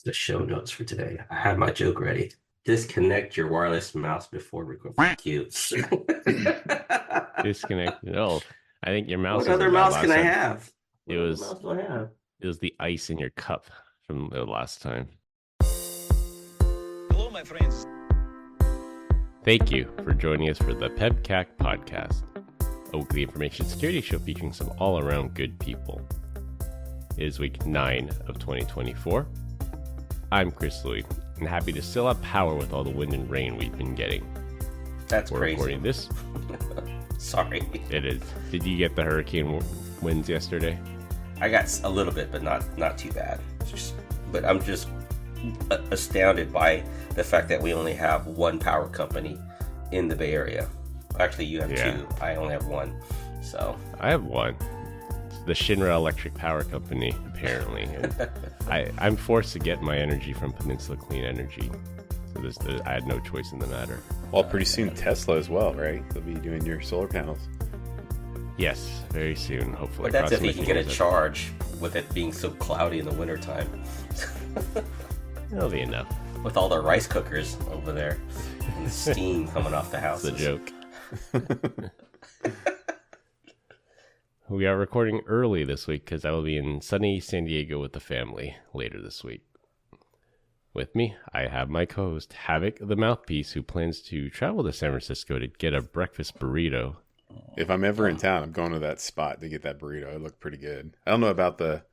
the show notes for today. I had my joke ready. Disconnect your wireless mouse before recording. Cute. Disconnected. Oh, I think your mouse. What other mouse can I have? It What was. other mouse do I have? It was the ice in your cup from the last time. Hello, my friends. Thank you for joining us for the PEBCAK Podcast, a weekly information security show featuring some all-around good people. It is week 9 of 2024. I'm Chris Louie, and happy to still have power with all the wind and rain we've been getting. That's We're crazy. recording this. Sorry. It is. Did you get the hurricane winds yesterday? I got a little bit, but not too bad. But I'm just astounded by the fact that we only have one power company in the Bay Area. Actually, you have two. I only have one. So I have one. It's the Shinra Electric Power Company, apparently. And I'm forced to get my energy from Peninsula Clean Energy. So I had no choice in the matter. Well, pretty soon Tesla as well, right? They'll be doing your solar panels. Yes, very soon, hopefully. but that's if you can get a charge with it being so cloudy in the wintertime. That'll be enough. With all the rice cookers over there and the steam coming off the houses. It's a joke. We are recording early this week because I will be in sunny San Diego with the family later this week. With me, I have my co-host, Havoc the Mouthpiece, who plans to travel to San Francisco to get a breakfast burrito. If I'm ever in town, I'm going to that spot to get that burrito. It looked pretty good. I don't know about the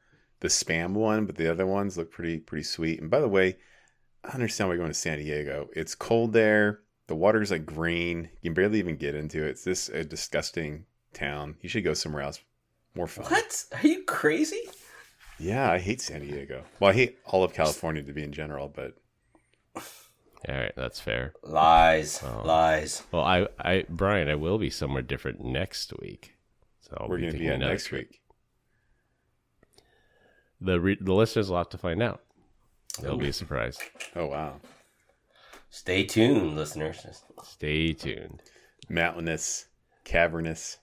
spam one, but the other ones look pretty sweet. And by the way, I understand why you're going to San Diego. It's cold there. The water's like green. You can barely even get into it. It's this a disgusting town. You should go somewhere else. More fun. What? Are you crazy? Yeah, I hate San Diego. Well, I hate all of California to be in general, but All right, that's fair. Lies. Oh. Lies. Well, Brian, I will be somewhere different next week. So we're going to be at next week. The listeners will have to find out. It'll be a surprise. Oh, wow. Stay tuned, listeners. Stay tuned. Mountainous, cavernous.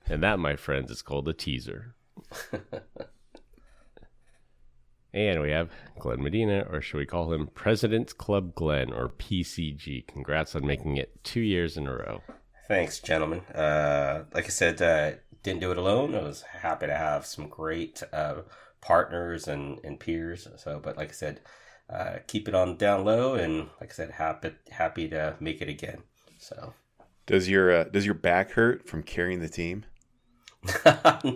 And that, my friends, is called a teaser. And we have Glenn Medina, or should we call him President's Club Glenn, or PCG. Congrats on making it 2 years in a row. Thanks, gentlemen. Like I said, didn't do it alone. I was happy to have some great partners and peers. But like I said, keep it on down low, and like I said, happy to make it again. So, does your back hurt from carrying the team?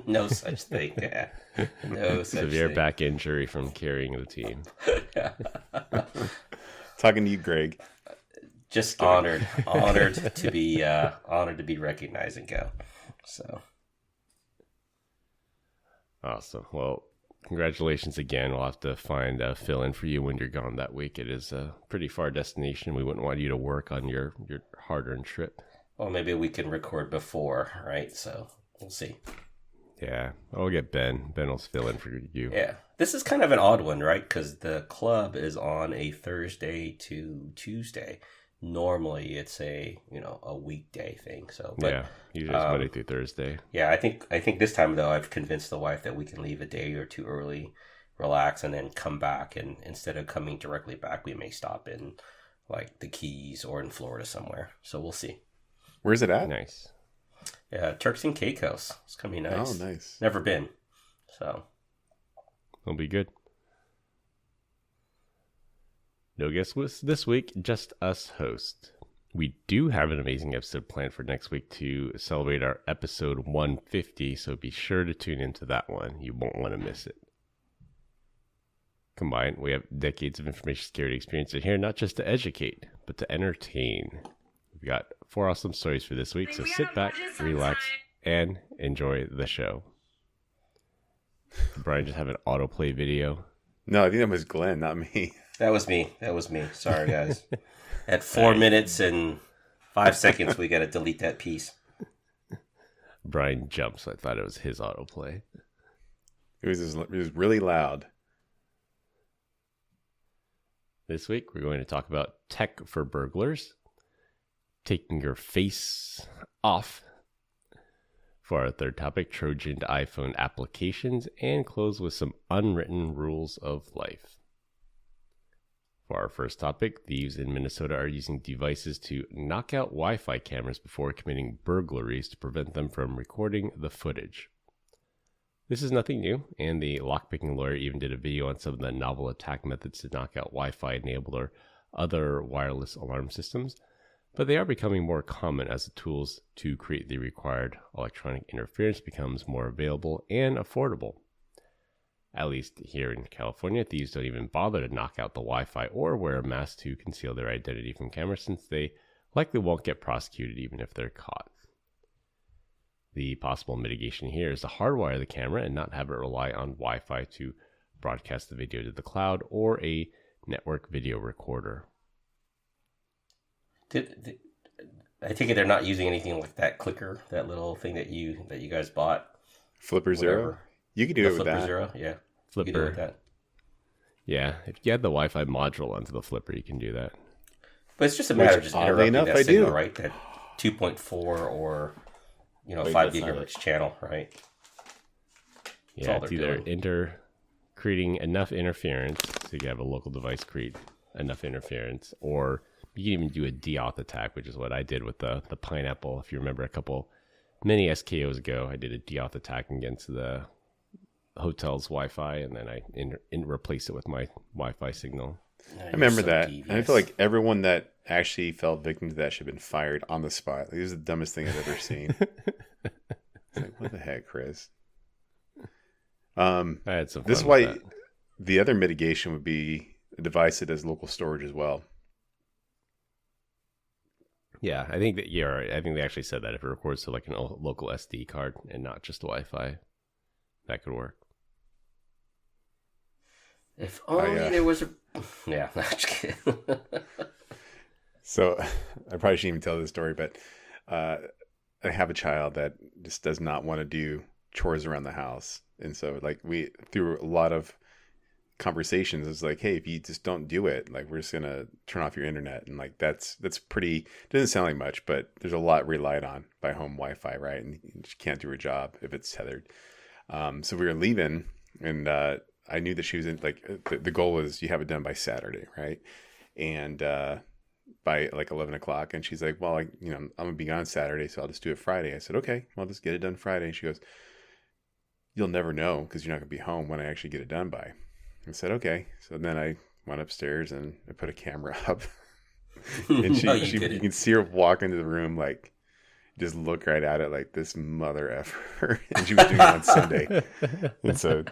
No such thing. No such Severe thing. back injury from carrying the team. Talking to you, Greg. Just honored to be recognized and go. So awesome. Well, congratulations again. We'll have to find a fill-in for you when you're gone that week. It is a pretty far destination. We wouldn't want you to work on your hard-earned trip. Well, maybe we can record before, right? So we'll see. Yeah, I'll get Ben. Ben will fill in for you. Yeah, this is kind of an odd one, right? Because the club is on a Thursday to Tuesday. Normally, it's a weekday thing. So, but, yeah, usually it's Monday through Thursday. Yeah, I think this time though, I've convinced the wife that we can leave a day or two early, relax, and then come back. And instead of coming directly back, we may stop in like the Keys or in Florida somewhere. So we'll see. Where's it at? Nice. Yeah, Turks and Caicos. It's gonna be nice. Oh, nice. Never been, so It'll be good. No guests this week, just us hosts. We do have an amazing episode planned for next week to celebrate our episode 150, so be sure to tune into that one. You won't want to miss it. Combined, we have decades of information security experience in here, not just to educate, but to entertain. We've got 4 awesome stories for this week, so sit back, relax, and enjoy the show. Did Brian just have an autoplay video? No, I think that was Glenn, not me. That was me. Sorry, guys. At 4 minutes and 5 seconds, we got to delete that piece. Brian jumps. So I thought it was his autoplay. It was really loud. This week, we're going to talk about tech for burglars, taking your face off For our third topic, Trojan iPhone applications, and close with some unwritten rules of life. For our first topic, thieves in Minnesota are using devices to knock out Wi-Fi cameras before committing burglaries to prevent them from recording the footage. This is nothing new, and the lockpicking lawyer even did a video on some of the novel attack methods to knock out Wi-Fi enabled or other wireless alarm systems, but they are becoming more common as the tools to create the required electronic interference becomes more available and affordable. At least here in California, thieves don't even bother to knock out the Wi-Fi or wear a mask to conceal their identity from cameras, since they likely won't get prosecuted even if they're caught. The possible mitigation here is to hardwire the camera and not have it rely on Wi-Fi to broadcast the video to the cloud or a network video recorder. I take it they're not using anything like that clicker, that little thing that you guys bought. Flipper Zero. You can do it with that. Zero, yeah. Flipper. You can do it with that. Yeah, if you add the Wi-Fi module onto the Flipper, you can do that. But it's just a matter of just interrupting enough, that signal, right? That 2.4 or 5 gigahertz channel, right? Yeah, it's either creating enough interference so you can have a local device create enough interference, or you can even do a deauth attack, which is what I did with the Pineapple. If you remember many SKOs ago, I did a deauth attack against the hotel's Wi-Fi, and then I replaced it with my Wi-Fi signal. I remember that. And I feel like everyone that actually fell victim to that should have been fired on the spot. Like, this is the dumbest thing I've ever seen. It's like, what the heck, Chris? I had some fun this is with why that. The other mitigation would be a device that does local storage as well. Yeah, I think that you're right. I think they actually said that if it records to like a local SD card and not just Wi-Fi, that could work. If only there was a... Yeah, no, just kidding. So I probably shouldn't even tell this story, but I have a child that just does not want to do chores around the house. And so like we, through a lot of conversations, it's like, hey, if you just don't do it, like we're just going to turn off your internet. And like that's pretty, doesn't sound like much, but there's a lot relied on by home Wi-Fi, right? And you just can't do her job if it's tethered. So we were leaving, and I knew that she was in, like, the goal was you have it done by Saturday, right? And by like 11 o'clock. And she's like, well, I'm going to be gone Saturday, so I'll just do it Friday. I said, okay, well, just get it done Friday. And she goes, you'll never know because you're not going to be home when I actually get it done by. I said, okay. So then I went upstairs and I put a camera up. And No, you can see her walk into the room, like, just look right at it like, this mother effer. And she was doing it on Sunday. And so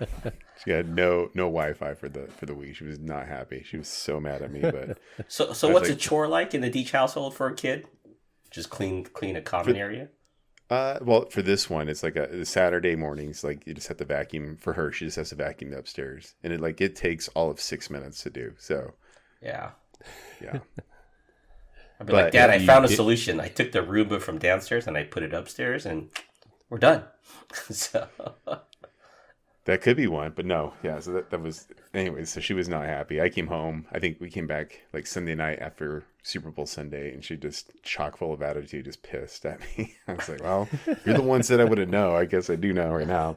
she had no Wi-Fi for the week. She was not happy. She was so mad at me. But So what's a chore like in the Deach household for a kid? Just clean a common area? Well, for this one, it's like a Saturday mornings, like you just have to vacuum. For her, she just has to vacuum the upstairs. And it takes all of 6 minutes to do. So Yeah. yeah. I'd be like, Dad, I found a solution. I took the Roomba from downstairs and I put it upstairs and we're done. So That could be one, but no. Yeah, so that was... Anyways, so she was not happy. I came home. I think we came back like Sunday night after Super Bowl Sunday, and she just chock full of attitude, just pissed at me. I was like, well, you're the one said I wouldn't know. I guess I do know right now.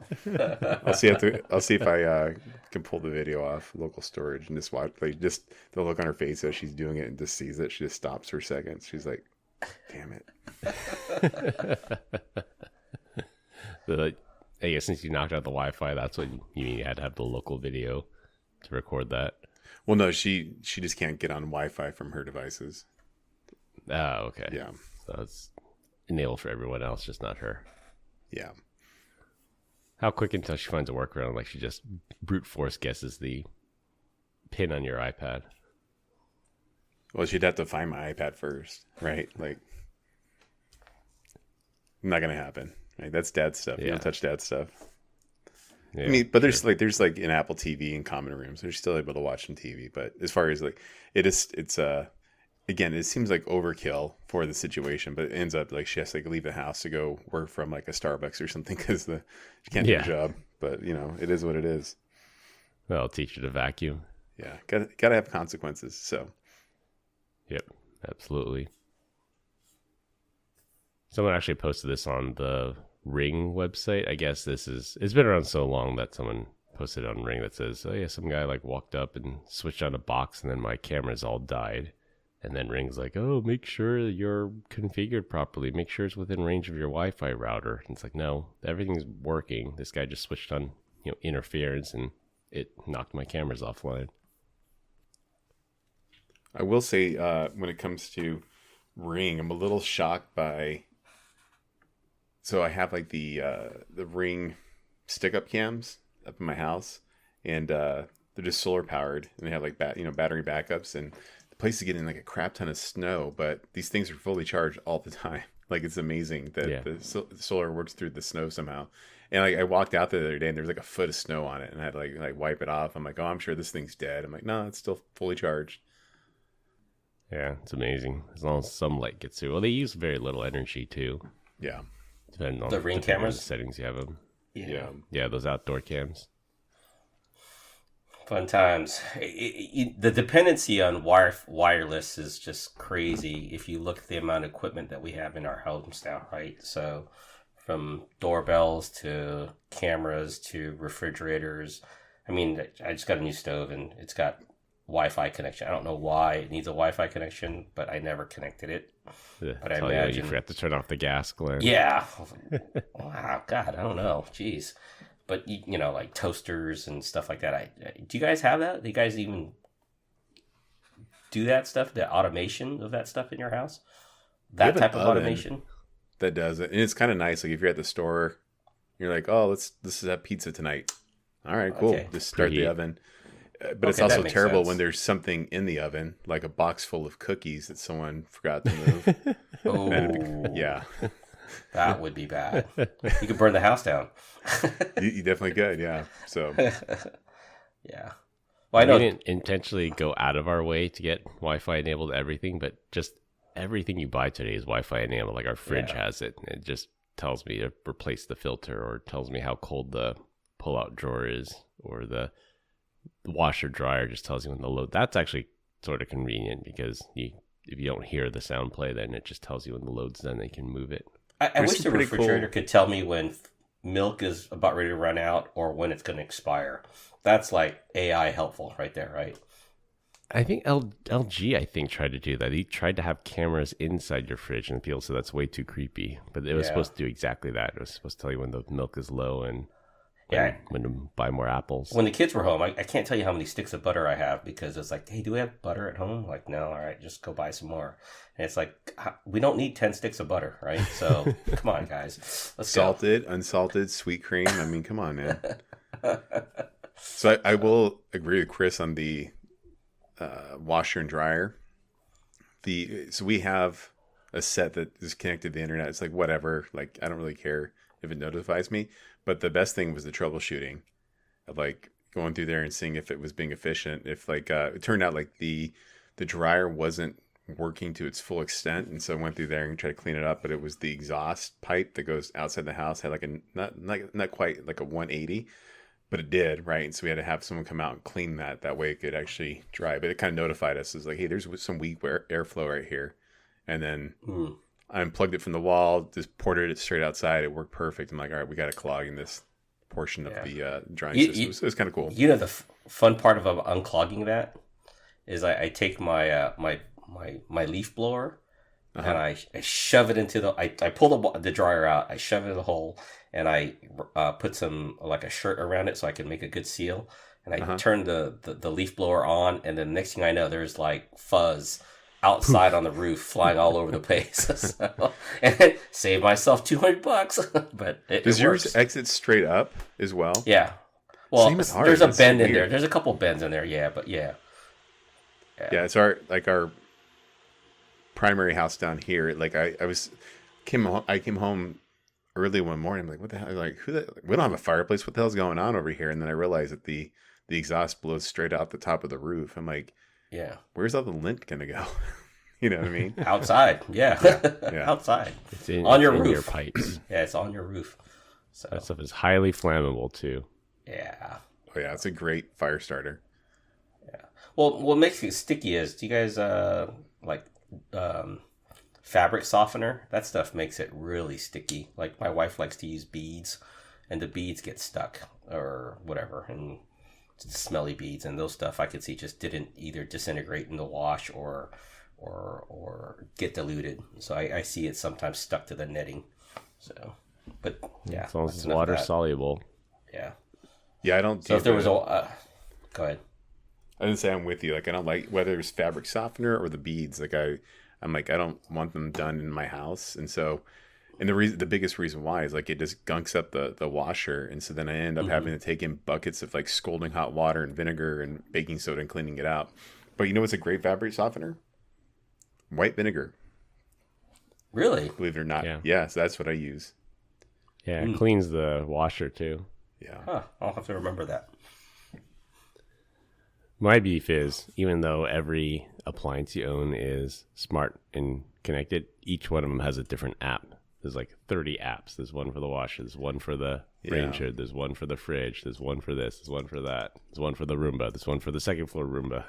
I'll see if I can pull the video off local storage and just watch, like, just the look on her face as she's doing it and just sees it. She just stops for a second. She's like, damn it. I guess since you knocked out the Wi-Fi, that's what you mean. You had to have the local video to record that. Well, no, she just can't get on Wi-Fi from her devices. Oh, okay. Yeah. So it's enabled for everyone else, just not her. Yeah. How quick until she finds a workaround? Like she just brute force guesses the pin on your iPad. Well, she'd have to find my iPad first, right? Like, not gonna happen. Right? That's dad stuff. Yeah. You don't touch dad stuff. Yeah, I mean, but there's like an Apple TV in common rooms. They're still able to watch some TV. But as far as like, it's again, it seems like overkill for the situation. But it ends up like she has to like leave the house to go work from like a Starbucks or something because she can't do her job. But it is what it is. Well, I'll teach her to vacuum. Yeah, gotta have consequences. So. Yep, absolutely. Someone actually posted this on the Ring website. I guess it's been around so long that someone posted on Ring that says, oh yeah, some guy like walked up and switched on a box and then my cameras all died. And then Ring's like, oh, make sure you're configured properly. Make sure it's within range of your Wi-Fi router. And it's like, no, everything's working. This guy just switched on, interference, and it knocked my cameras offline. I will say, when it comes to Ring, I'm a little shocked by. So I have like the Ring stick-up cams up in my house, and they're just solar powered, and they have like battery backups, and the place is getting like a crap ton of snow, but these things are fully charged all the time. Like, it's amazing that the solar works through the snow somehow. And I walked out there the other day, and there was like a foot of snow on it, and I had to like wipe it off. I'm like, oh, I'm sure this thing's dead. I'm like, no, it's still fully charged. Yeah, it's amazing. As long as some light gets through. Well, they use very little energy too. Yeah. Depending on the Ring cameras settings you have them. Yeah, those outdoor cams. Fun times. The dependency on wireless is just crazy. If you look at the amount of equipment that we have in our homes now, right? So from doorbells to cameras to refrigerators. I mean, I just got a new stove and it's got Wi-Fi connection. I don't know why it needs a Wi-Fi connection, but I never connected it. But I imagine you forgot to turn off the gas, Glenn. Yeah. Wow, God, I don't know. Jeez. But like toasters and stuff like that. Do you guys have that? Do you guys even do that stuff? The automation of that stuff in your house? That type of automation? That does it. And it's kind of nice. Like if you're at the store, you're like, oh, let's have pizza tonight. All right, cool. Okay. Just start the oven. But it's also terrible when there's something in the oven, like a box full of cookies that someone forgot to move. Yeah. That would be bad. You could burn the house down. You definitely could, yeah. So, yeah. Well, I know we didn't intentionally go out of our way to get Wi-Fi enabled everything, but just everything you buy today is Wi-Fi enabled. Like our fridge has it. It just tells me to replace the filter, or tells me how cold the pull-out drawer is, or the washer dryer just tells you when the load. That's actually sort of convenient because if you don't hear the sound play, then it just tells you when the load's done. They can move it. I wish the refrigerator could tell me when milk is about ready to run out or when it's going to expire. That's like AI helpful right there, right? I think LG tried to do that. He tried to have cameras inside your fridge, and people said that's way too creepy. But it was supposed to do exactly that. It was supposed to tell you when the milk is low and when to buy more apples. When the kids were home, I can't tell you how many sticks of butter I have, because it's like, hey, do we have butter at home? Like, no, all right, just go buy some more. And it's like, we don't need 10 sticks of butter, right? So come on, guys. Let's Salted, unsalted, sweet cream. I mean, come on, man. So I will agree with Chris on the washer and dryer. So we have a set that is connected to the internet. It's like, whatever. Like, I don't really care if it notifies me. But the best thing was the troubleshooting of like going through there and seeing if it was being efficient. If like it turned out like the dryer wasn't working to its full extent, and so I went through there and tried to clean it up. But it was the exhaust pipe that goes outside the house had like a not quite like a 180, but it did, right? And so we had to have someone come out and clean that. That way it could actually dry. But it kind of notified us. It was like, hey, there's some weak airflow right here, and then. I unplugged it from the wall, just ported it straight outside. It worked perfect. I'm like, all right, we got a clog in this portion of the drying system. It was kind of cool. You know, the fun part of unclogging that is I take my my leaf blower and I shove it into I pull the dryer out, I shove it in the hole, and I put some like a shirt around it so I can make a good seal. And I turn the leaf blower on, and then the next thing I know, there's like fuzz outside on the roof, flying all over the place. So, and save myself $200, but does yours exit straight up as well? Yeah. Well, there's a bend in there. There's a couple bends in there. Yeah, but yeah. It's our primary house down here. Like I came home early one morning. I'm like, what the hell? Like, we don't have a fireplace. What the hell's going on over here? And then I realized that the exhaust blows straight out the top of the roof. I'm like, yeah, where's all the lint gonna go? You know what I mean? Outside, yeah. Outside. It's on your roof. Your pipes. Yeah, it's on your roof. So that stuff is highly flammable too. Yeah. Oh yeah, it's a great fire starter. Yeah. Well, what makes it sticky is, do you guys fabric softener, that stuff makes it really sticky. Like my wife likes to use beads, and the beads get stuck or whatever, and smelly beads and those stuff I could see just didn't either disintegrate in the wash or get diluted. So I see it sometimes stuck to the netting. So, but yeah, as long as it's water soluble. Yeah. Yeah, I don't. So if there was a, go ahead. I didn't say I'm with you. Like I don't like whether it's fabric softener or the beads. Like I'm like I don't want them done in my house, and so. And the biggest reason why is like it just gunks up the washer, and so then I end up having to take in buckets of like scalding hot water and vinegar and baking soda and cleaning it out. But you know what's a great fabric softener? White vinegar. Really? Believe it or not. Yeah, so that's what I use. Yeah, it cleans the washer too. Yeah. Huh, I'll have to remember that. My beef is, even though every appliance you own is smart and connected, each one of them has a different app. There's like 30 apps. There's one for the washer. There's one for the rain hood. There's one for the fridge. There's one for this. There's one for that. There's one for the Roomba. There's one for the second floor Roomba.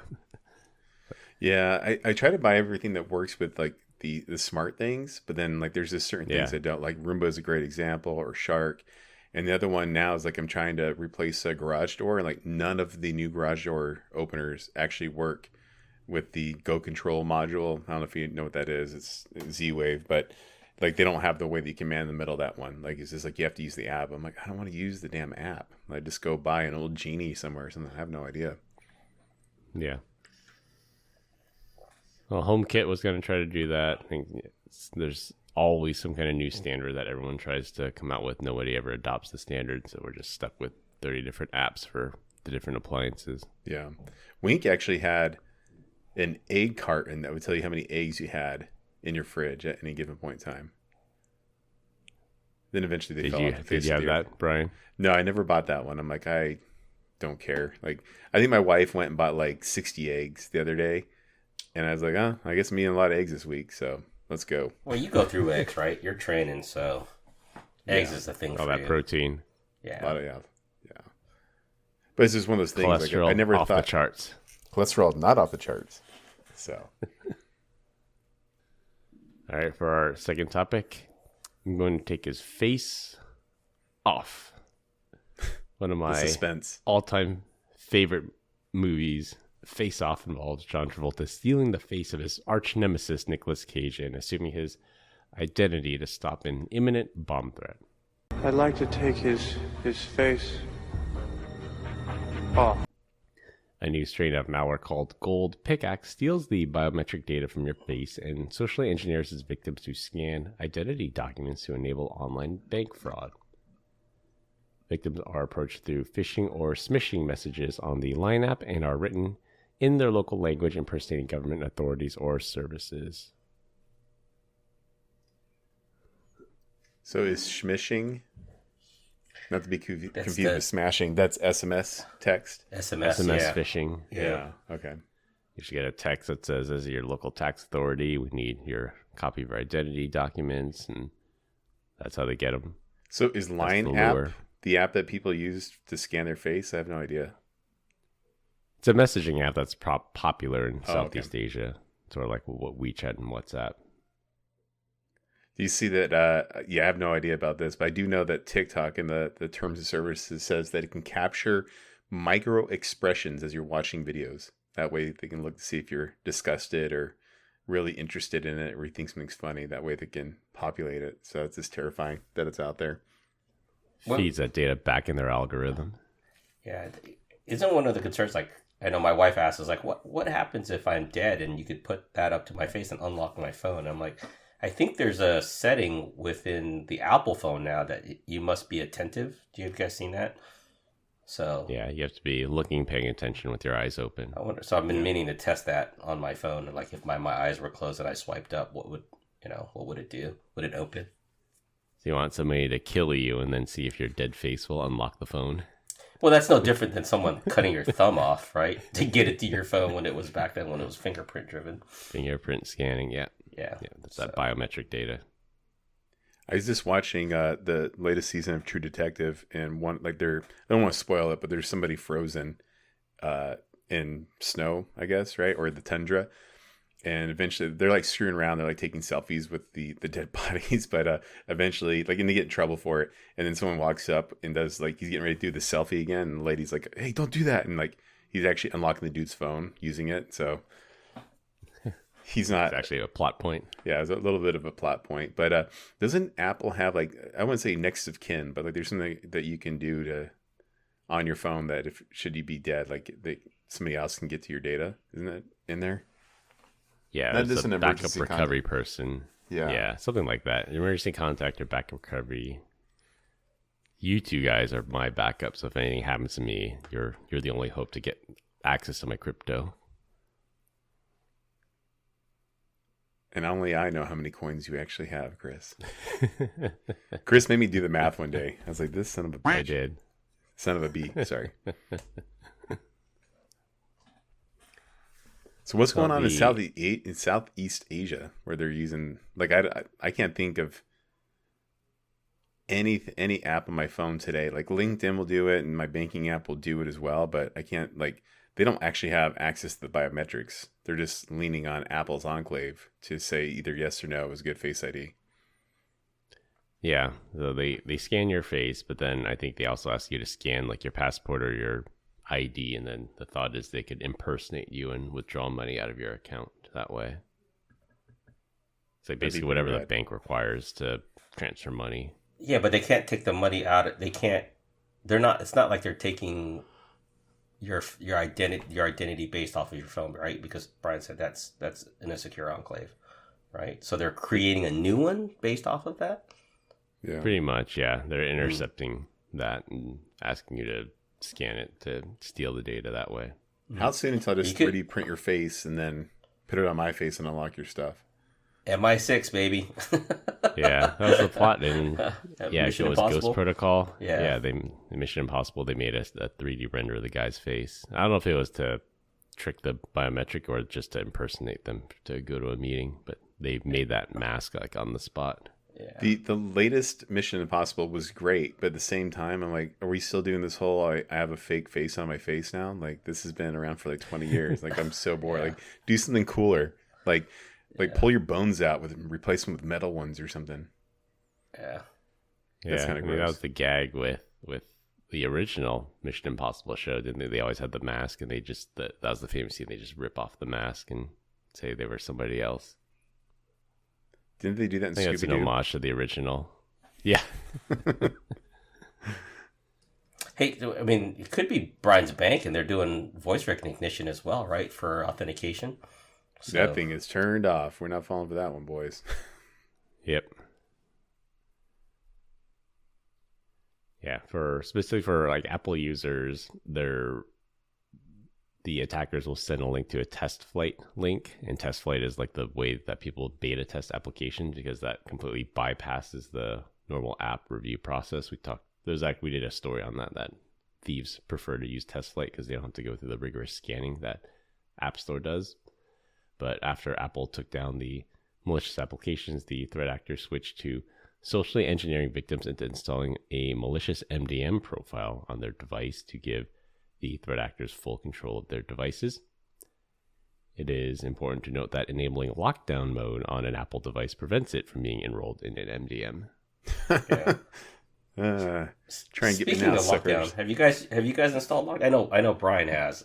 Yeah, I try to buy everything that works with like the smart things, but then like there's just certain things I don't like. Roomba is a great example, or Shark. And the other one now is like I'm trying to replace a garage door, and like none of the new garage door openers actually work with the Go Control module. I don't know if you know what that is. It's Z-Wave, but like they don't have the way that you can man the middle of that one. Like it's just like you have to use the app. I'm like, I don't want to use the damn app. I just go buy an old Genie somewhere or something. I have no idea. Yeah. Well, HomeKit was going to try to do that. I think there's always some kind of new standard that everyone tries to come out with. Nobody ever adopts the standard, so we're just stuck with 30 different apps for the different appliances. Yeah. Wink actually had an egg carton that would tell you how many eggs you had in your fridge at any given point in time. Then eventually they fell off the face Did you of have the earth. that, Brian? No, I never bought that one. I'm like, I don't care. Like, I think my wife went and bought like 60 eggs the other day. And I was like, oh, I guess I'm eating a lot of eggs this week. So let's go. Well, you go through eggs, right? You're training, so eggs is the thing All for that you. protein. Yeah. A lot of, yeah. But it's just one of those things. Cholesterol Like, I never off thought the charts. cholesterol not off the charts. So All right, for our second topic, I'm going to take his face off. One of the my suspense. all-time favorite movies, Face Off, involves John Travolta stealing the face of his arch nemesis Nicolas Cage and assuming his identity to stop an imminent bomb threat. I'd like to take his face off. A new strain of malware called Gold PEBCAK steals the biometric data from your face and socially engineers its victims to scan identity documents to enable online bank fraud. Victims are approached through phishing or smishing messages on the Line app and are written in their local language impersonating government authorities or services. So is smishing, not to be confused with smashing, that's SMS text? SMS SMS phishing. Yeah. Okay. You should get a text that says, as your local tax authority, we need your copy of your identity documents, and that's how they get them. So is Line app the app that people use to scan their face? I have no idea. It's a messaging app that's popular in Southeast okay. Asia, sort of like what WeChat and WhatsApp. Do you see that? I have no idea about this, but I do know that TikTok in the terms of services says that it can capture micro expressions as you're watching videos. That way they can look to see if you're disgusted or really interested in it or you think something's funny. That way they can populate it. So it's just terrifying that it's out there. Feeds that data back in their algorithm. Yeah. Isn't one of the concerns, like, I know my wife asks, is like, what happens if I'm dead and you could put that up to my face and unlock my phone? I'm like, I think there's a setting within the Apple phone now that you must be attentive. Do you guys seen that? So Yeah, you have to be looking, paying attention with your eyes open. I wonder. So I've been meaning to test that on my phone. And like, if my eyes were closed and I swiped up, what would it do? Would it open? So you want somebody to kill you and then see if your dead face will unlock the phone. Well, that's no different than someone cutting your thumb off, right? To get it to your phone when it was back then when it was fingerprint driven. Fingerprint scanning, yeah. Yeah. That's that biometric data. I was just watching the latest season of True Detective, and I don't want to spoil it, but there's somebody frozen in snow, I guess, right? Or the tundra. and eventually they're like screwing around. They're like taking selfies with the dead bodies, but eventually, like, and they get in trouble for it. And then someone walks up and does like, he's getting ready to do the selfie again, and the lady's like, "Hey, don't do that!" And like, he's actually unlocking the dude's phone using it. So he's not It's actually a plot point. Yeah, it's a little bit of a plot point. But doesn't Apple have like, I wouldn't say next of kin, but like there's something that you can do to on your phone that if should you be dead, like somebody else can get to your data. Isn't that in there? Yeah, That it's is a an backup emergency recovery person. Yeah. Yeah, something like that. Emergency contact or backup recovery. You two guys are my backup, so if anything happens to me, you're the only hope to get access to my crypto. And only I know how many coins you actually have, Chris. Chris made me do the math one day. I was like, this son of a bitch. I did. Son of a bee. Sorry. So what's going on in Southeast Asia where they're using, like, I can't think of any app on my phone today. Like LinkedIn will do it and my banking app will do it as well, but I can't, like, they don't actually have access to the biometrics. They're just leaning on Apple's Enclave to say either yes or no is good Face ID. Yeah, so they scan your face, but then I think they also ask you to scan like your passport or your ID, and then the thought is they could impersonate you and withdraw money out of your account that way. So basically whatever the bank requires to transfer money. Yeah, but they can't take the money out. They can't. They're not. It's not like they're taking your identity based off of your phone, right? Because Brian said that's in a secure enclave, right? So they're creating a new one based off of that. Yeah, pretty much. Yeah, they're intercepting that and asking you to scan it to steal the data that way. How soon until I just 3D print your face and then put it on my face and unlock your stuff? MI6, baby. Yeah, that was the plot. And yeah, Mission it was Impossible? Ghost Protocol. Yeah. Mission Impossible, they made a 3D render of the guy's face. I don't know if it was to trick the biometric or just to impersonate them to go to a meeting, but they made that mask like on the spot. Yeah. The latest Mission Impossible was great, but at the same time, I'm like, are we still doing this whole I have a fake face on my face now? Like, this has been around for like 20 years. Like, I'm so bored. Like, do something cooler. Like pull your bones out with replace them with metal ones or something. Yeah. That's kinda gross. That was the gag with the original Mission Impossible show. Didn't they always had the mask, and they just that was the famous scene. They just rip off the mask and say they were somebody else. Didn't they do that in I think that's an Scooby-Doo? homage to the original. Yeah. Hey, I mean, it could be Brian's bank, and they're doing voice recognition as well, right, for authentication. So, That thing is turned off. We're not falling for that one, boys. Yep. Yeah, specifically for like Apple users, the attackers will send a link to a test flight link, and test flight is like the way that people beta test applications because that completely bypasses the normal app review process. We did a story on that Thieves prefer to use test flight because they don't have to go through the rigorous scanning that App Store does. But after Apple took down the malicious applications, the threat actors switched to socially engineering victims into installing a malicious MDM profile on their device to give the threat actors full control of their devices. It is important to note that enabling lockdown mode on an Apple device prevents it from being enrolled in an MDM. Yeah. Try and get me Speaking now, of suckers. lockdown, have you guys installed lockdown? I know Brian has.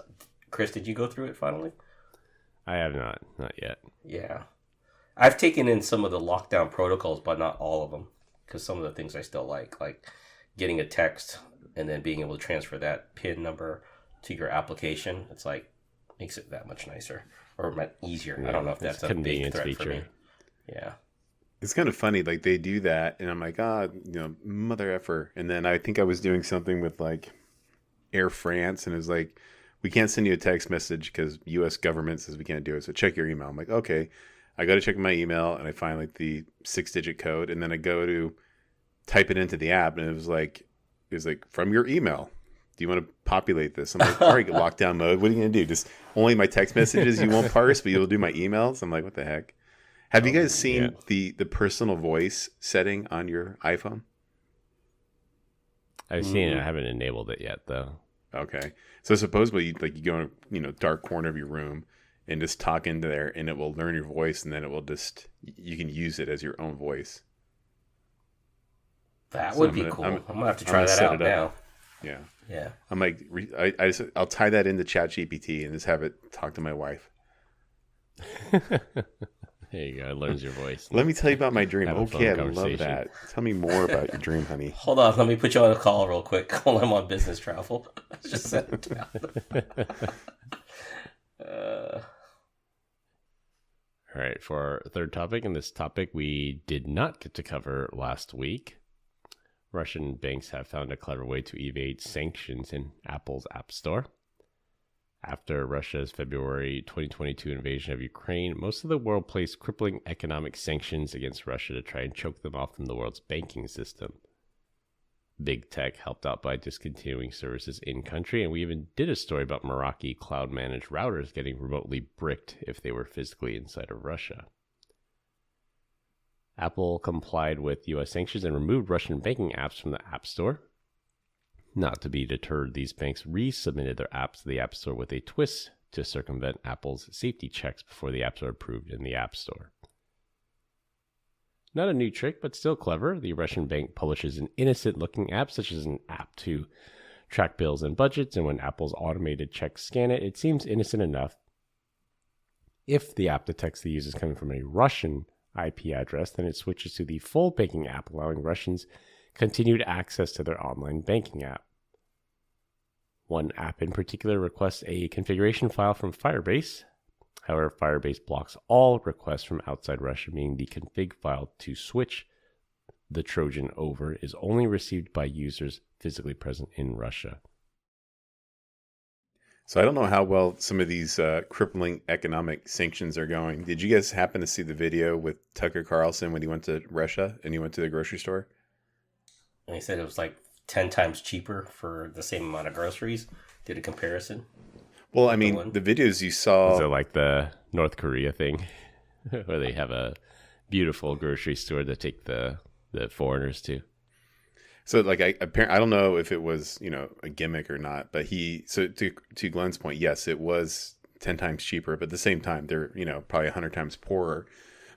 Chris, did you go through it finally? I have not yet. Yeah. I've taken in some of the lockdown protocols, but not all of them, because some of the things I still like getting a text and then being able to transfer that PIN number to your application. It's like makes it that much nicer or easier. Yeah, I don't know if that's a big convenience threat feature. for me. Yeah. It's kind of funny, like they do that, and I'm like, mother effer. And then I think I was doing something with like Air France, and it was like, we can't send you a text message because U.S. government says we can't do it. So check your email. I'm like, okay. I go to check my email, and I find like the 6-digit code, and then I go to type it into the app, and it was like from your email. Do you want to populate this? I'm like, all right, lockdown mode. What are you gonna do? Just only my text messages you won't parse, but you'll do my emails. I'm like, what the heck? Have you guys seen the personal voice setting on your iPhone? I've seen it. I haven't enabled it yet, though. Okay, so supposedly, like you go in dark corner of your room, and just talk into there, and it will learn your voice, and then it will you can use it as your own voice. That would be cool. I'm gonna have to try that out now. Yeah. Yeah. I'm like, I'll tie that into ChatGPT and just have it talk to my wife. There you go. It learns your voice. Let me tell you about my dream. Okay, I love conversation. that. Tell me more about your dream, honey. Hold on, let me put you on a call real quick while I'm on business travel. Just set it down. All right, for our third topic, and this topic we did not get to cover last week. Russian banks have found a clever way to evade sanctions in Apple's App Store. After Russia's February 2022 invasion of Ukraine, most of the world placed crippling economic sanctions against Russia to try and choke them off from the world's banking system. Big tech helped out by discontinuing services in country, and we even did a story about Meraki cloud-managed routers getting remotely bricked if they were physically inside of Russia. Apple complied with U.S. sanctions and removed Russian banking apps from the App Store. Not to be deterred, these banks resubmitted their apps to the App Store with a twist to circumvent Apple's safety checks before the apps are approved in the App Store. Not a new trick, but still clever. The Russian bank publishes an innocent-looking app, such as an app to track bills and budgets, and when Apple's automated checks scan it, it seems innocent enough. If the app detects the user is coming from a Russian IP address, then it switches to the full banking app, allowing Russians continued access to their online banking app. One app in particular requests a configuration file from Firebase. However, Firebase blocks all requests from outside Russia, meaning the config file to switch the Trojan over is only received by users physically present in Russia. So I don't know how well some of these crippling economic sanctions are going. Did you guys happen to see the video with Tucker Carlson when he went to Russia and he went to the grocery store? And he said it was like 10 times cheaper for the same amount of groceries. Did a comparison. Well, I mean, the videos you saw... Is it like the North Korea thing where they have a beautiful grocery store to take the foreigners to? So, like, I don't know if it was, a gimmick or not, but to Glenn's point, yes, it was 10 times cheaper, but at the same time, they're, probably 100 times poorer.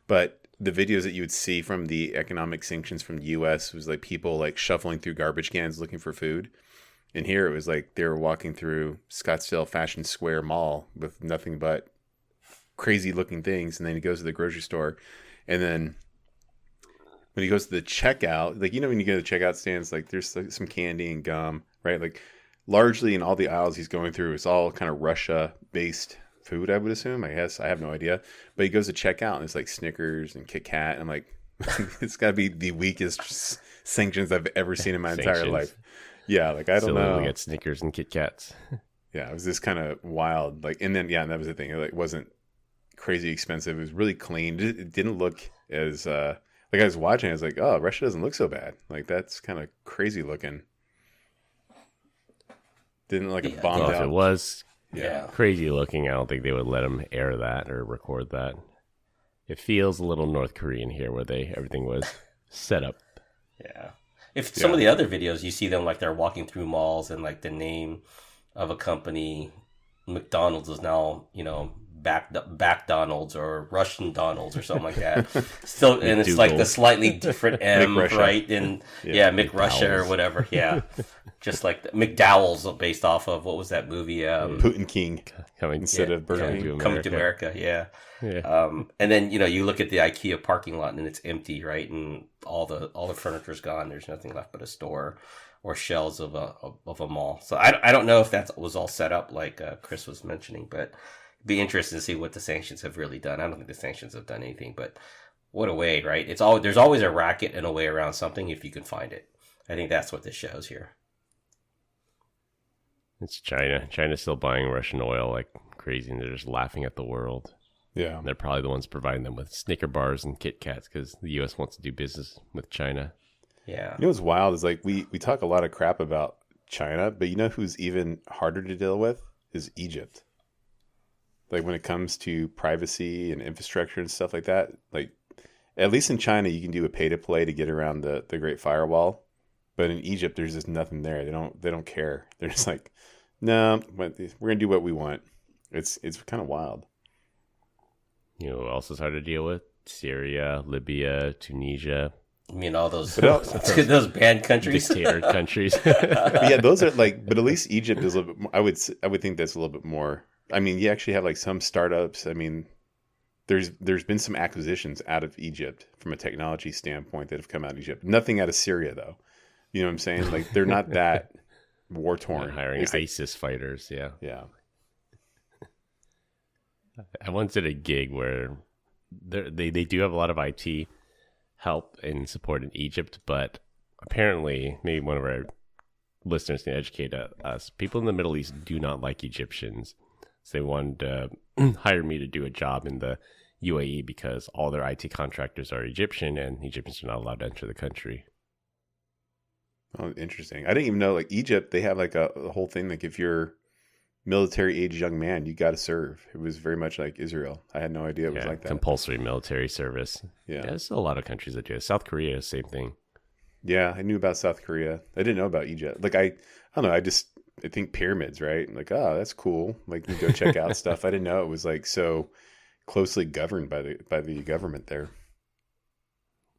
But the videos that you would see from the economic sanctions from the U.S. was like people like shuffling through garbage cans looking for food. And here it was like they were walking through Scottsdale Fashion Square Mall with nothing but crazy looking things. And then he goes to the grocery store. And then when he goes to the checkout, like, when you go to the checkout stands, like there's like some candy and gum, right? Like largely in all the aisles he's going through, it's all kind of Russia based food, I would assume. I guess I have no idea. But he goes to check out and it's like Snickers and Kit Kat. And I'm like, it's got to be the weakest sanctions I've ever seen in my entire life. Yeah, like I don't know. We get Snickers and Kit Kats. Yeah, it was just kind of wild. Like, and then and that was the thing. It wasn't crazy expensive. It was really clean. It didn't look as like I was watching. I was like, oh, Russia doesn't look so bad. Like that's kind of crazy looking. Didn't like a bombed out. If it was Yeah. crazy looking, I don't think they would let them air that or record that. It feels a little North Korean here where everything was set up. Yeah. If some of the other videos, you see them like they're walking through malls and like the name of a company, McDonald's is now, Back Donald's or Russian Donald's or something like that. Still, and it's like the slightly different M, right? And McRussia or whatever. Yeah. Just like McDowell's based off of, what was that movie? Putin King instead of Burger King. Coming to America, yeah. And then, you look at the IKEA parking lot and it's empty, right? And all the furniture's gone. There's nothing left but a store or shelves of a mall. So I don't know if that was all set up like Chris was mentioning, but it'd be interesting to see what the sanctions have really done. I don't think the sanctions have done anything, but what a way, right? There's always a racket and a way around something if you can find it. I think that's what this shows here. It's China. China's still buying Russian oil like crazy, and they're just laughing at the world. Yeah. And they're probably the ones providing them with Snicker bars and Kit Kats because the U.S. wants to do business with China. Yeah. What's wild is like we talk a lot of crap about China, but who's even harder to deal with is Egypt. Like when it comes to privacy and infrastructure and stuff like that, like at least in China, you can do a pay to play to get around the Great Firewall. But in Egypt, there's just nothing there. They don't care. They're just like, no, we're gonna do what we want. It's kind of wild. You know who else is hard to deal with? Syria, Libya, Tunisia. I mean, all those those banned countries, dictator countries. Yeah, those are like, but at least Egypt is a little bit more, I would think that's a little bit more. I mean, you actually have like some startups. I mean, there's been some acquisitions out of Egypt from a technology standpoint that have come out of Egypt. Nothing out of Syria though. You know what I'm saying? Like they're not that war torn. Hiring ISIS fighters. Yeah. Yeah. I once did a gig where they do have a lot of IT help and support in Egypt, but apparently, maybe one of our listeners can educate us. People in the Middle East do not like Egyptians. So they wanted to hire me to do a job in the UAE because all their IT contractors are Egyptian and Egyptians are not allowed to enter the country. Oh, interesting. I didn't even know, like Egypt, they have like a whole thing, like if you're military age young man, you got to serve. It was very much like Israel. I had no idea it was like that. Compulsory military service. Yeah. There's still a lot of countries that do it. South Korea, same thing. Yeah, I knew about South Korea. I didn't know about Egypt. Like I don't know. I think pyramids, right? Like, oh, that's cool. Like you go check out stuff. I didn't know it was like so closely governed by the government there.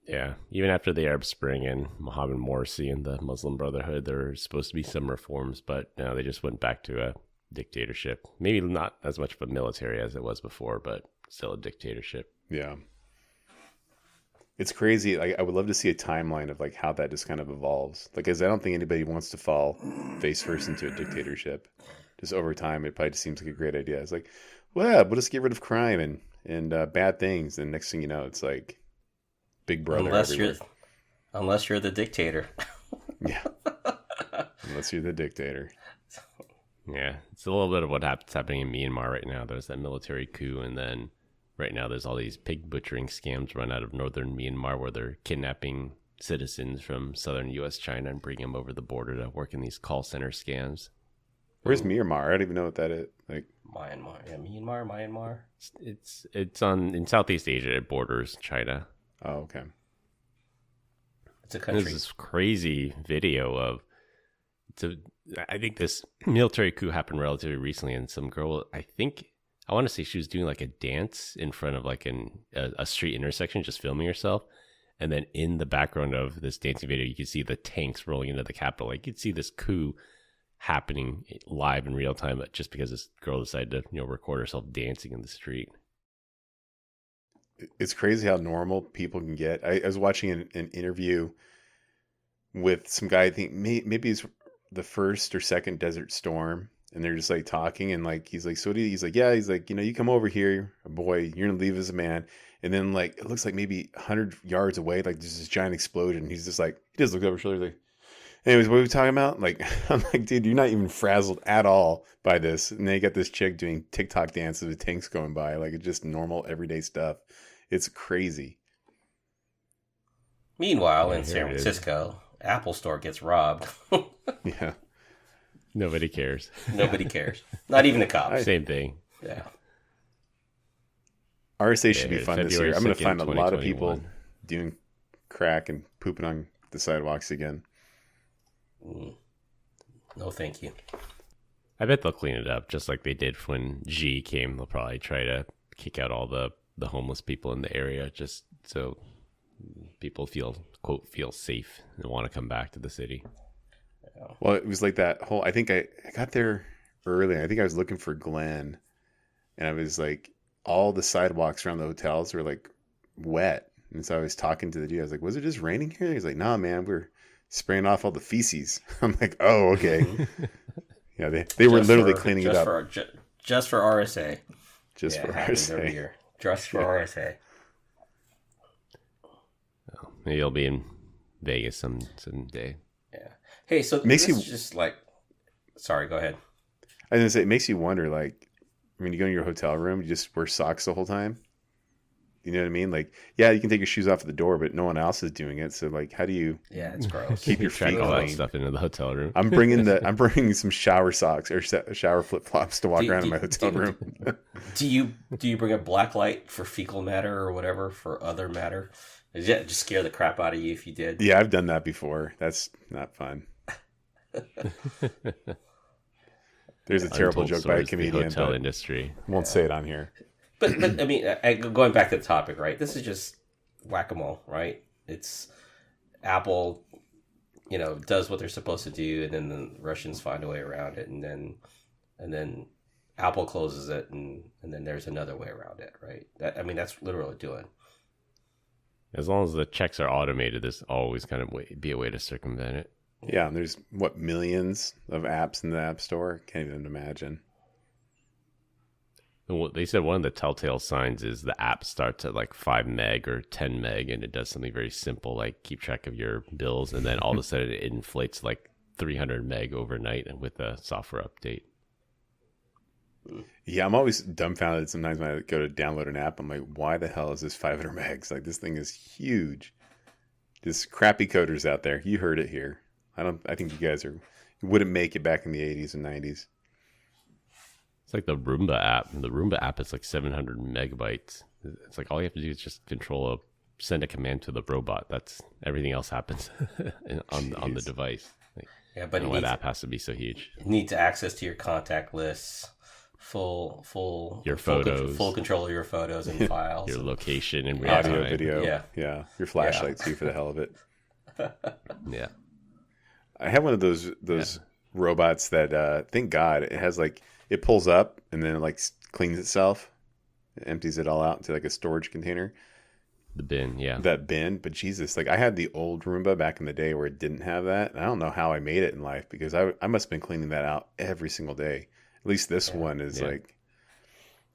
Yeah, even after the Arab Spring and Mohammed Morsi and the Muslim Brotherhood, there were supposed to be some reforms, but now they just went back to a dictatorship. Maybe not as much of a military as it was before, but still a dictatorship. Yeah. It's crazy. Like I would love to see a timeline of like how that just kind of evolves. Like, cause I don't think anybody wants to fall face first into a dictatorship. Just over time, it probably just seems like a great idea. It's like, well, we'll just get rid of crime and bad things. And next thing you know, it's like Big Brother. Unless you're the dictator. Yeah. Unless you're the dictator. Yeah, it's a little bit of what's happening in Myanmar right now. There's that military coup, and then right now there's all these pig butchering scams run out of northern Myanmar where they're kidnapping citizens from southern U.S. China and bringing them over the border to work in these call center scams. Where's Myanmar? I don't even know what that is. Like Myanmar. Yeah, Myanmar. It's in Southeast Asia. It borders China. Oh, okay. It's a country. There's this crazy video of I think this military coup happened relatively recently, and some girl, I want to say she was doing like a dance in front of like a street intersection, just filming herself. And then in the background of this dancing video, you could see the tanks rolling into the Capitol. Like you'd see this coup happening live in real time, but just because this girl decided to record herself dancing in the street. It's crazy how normal people can get. I was watching an interview with some guy. I think maybe he's the first or second Desert Storm, and they're just like talking, and like he's like, so what do you, he's like, yeah, he's like, you come over here, boy, you're gonna leave as a man. And then like it looks like maybe 100 yards away, like there's this giant explosion. He's just like, he just looks over his shoulder, like, anyways, what are we talking about? Like I'm like, dude, you're not even frazzled at all by this. And then you got this chick doing TikTok dances with tanks going by, like it's just normal everyday stuff. It's crazy. Meanwhile, in San Francisco, Apple Store gets robbed. Yeah. Nobody cares. Nobody cares. Not even the cops. Same thing. Yeah. RSA should be fun this year. I'm going to find a lot of 2021. people doing crack and pooping on the sidewalks again. No, thank you. I bet they'll clean it up just like they did when G came. They'll probably try to kick out all the homeless people in the area just so people feel safe and want to come back to the city. Well, it was like that whole, I think I got there early. I think I was looking for Glenn, and I was like, all the sidewalks around the hotels were like wet. And so I was talking to the dude. I was like, was it just raining here? He's like, nah, man, we're spraying off all the feces. I'm like, oh, okay. Yeah, they were literally cleaning it up. Just for RSA. Just for RSA. Just for RSA. Well, maybe you'll be in Vegas someday. Yeah. Hey, so makes you just like, sorry, go ahead. I was gonna say, it makes you wonder, like, when you go in your hotel room, you just wear socks the whole time. You know what I mean? Like, yeah, you can take your shoes off at the door, but no one else is doing it. So, like, how do you? Yeah, it's gross. Keep your feet all that clean. stuff into the hotel room. I'm bringing some shower socks or shower flip flops to walk around in my hotel room. Do you bring a black light for fecal matter or whatever for other matter? Does that just scare the crap out of you if you did? Yeah, I've done that before. That's not fun. There's a terrible joke by a comedian. Hotel industry. Won't say it on here. But I mean, going back to the topic, right? This is just whack-a-mole, right? It's Apple, does what they're supposed to do, and then the Russians find a way around it, and then Apple closes it, and then there's another way around it, right? That's literally doing. As long as the checks are automated, there's always kind of be a way to circumvent it. Yeah, and there's millions of apps in the App Store. Can't even imagine. Well, they said one of the telltale signs is the app starts at like 5 meg or 10 meg, and it does something very simple like keep track of your bills, and then all of a sudden it inflates like 300 meg overnight and with a software update. Yeah, I'm always dumbfounded sometimes when I go to download an app. I'm like, why the hell is this 500 megs? Like, this thing is huge. Just crappy coders out there. You heard it here. I think you guys wouldn't make it back in the 80s and 90s. It's like the Roomba app. The Roomba app is like 700 megabytes. It's like all you have to do is just send a command to the robot. That's everything else happens on the device. Like, but the app has to be so huge. It needs access to your contact lists, full your photos, full control of your photos and files, your location and audio, video, yeah, your flashlight too for the hell of it. Yeah, I have one of those robots that thank God it has like it pulls up and then it like cleans itself, it empties it all out into like a storage container. The bin, yeah. That bin, but Jesus, like I had the old Roomba back in the day where it didn't have that. And I don't know how I made it in life because I must have been cleaning that out every single day. At least this one is like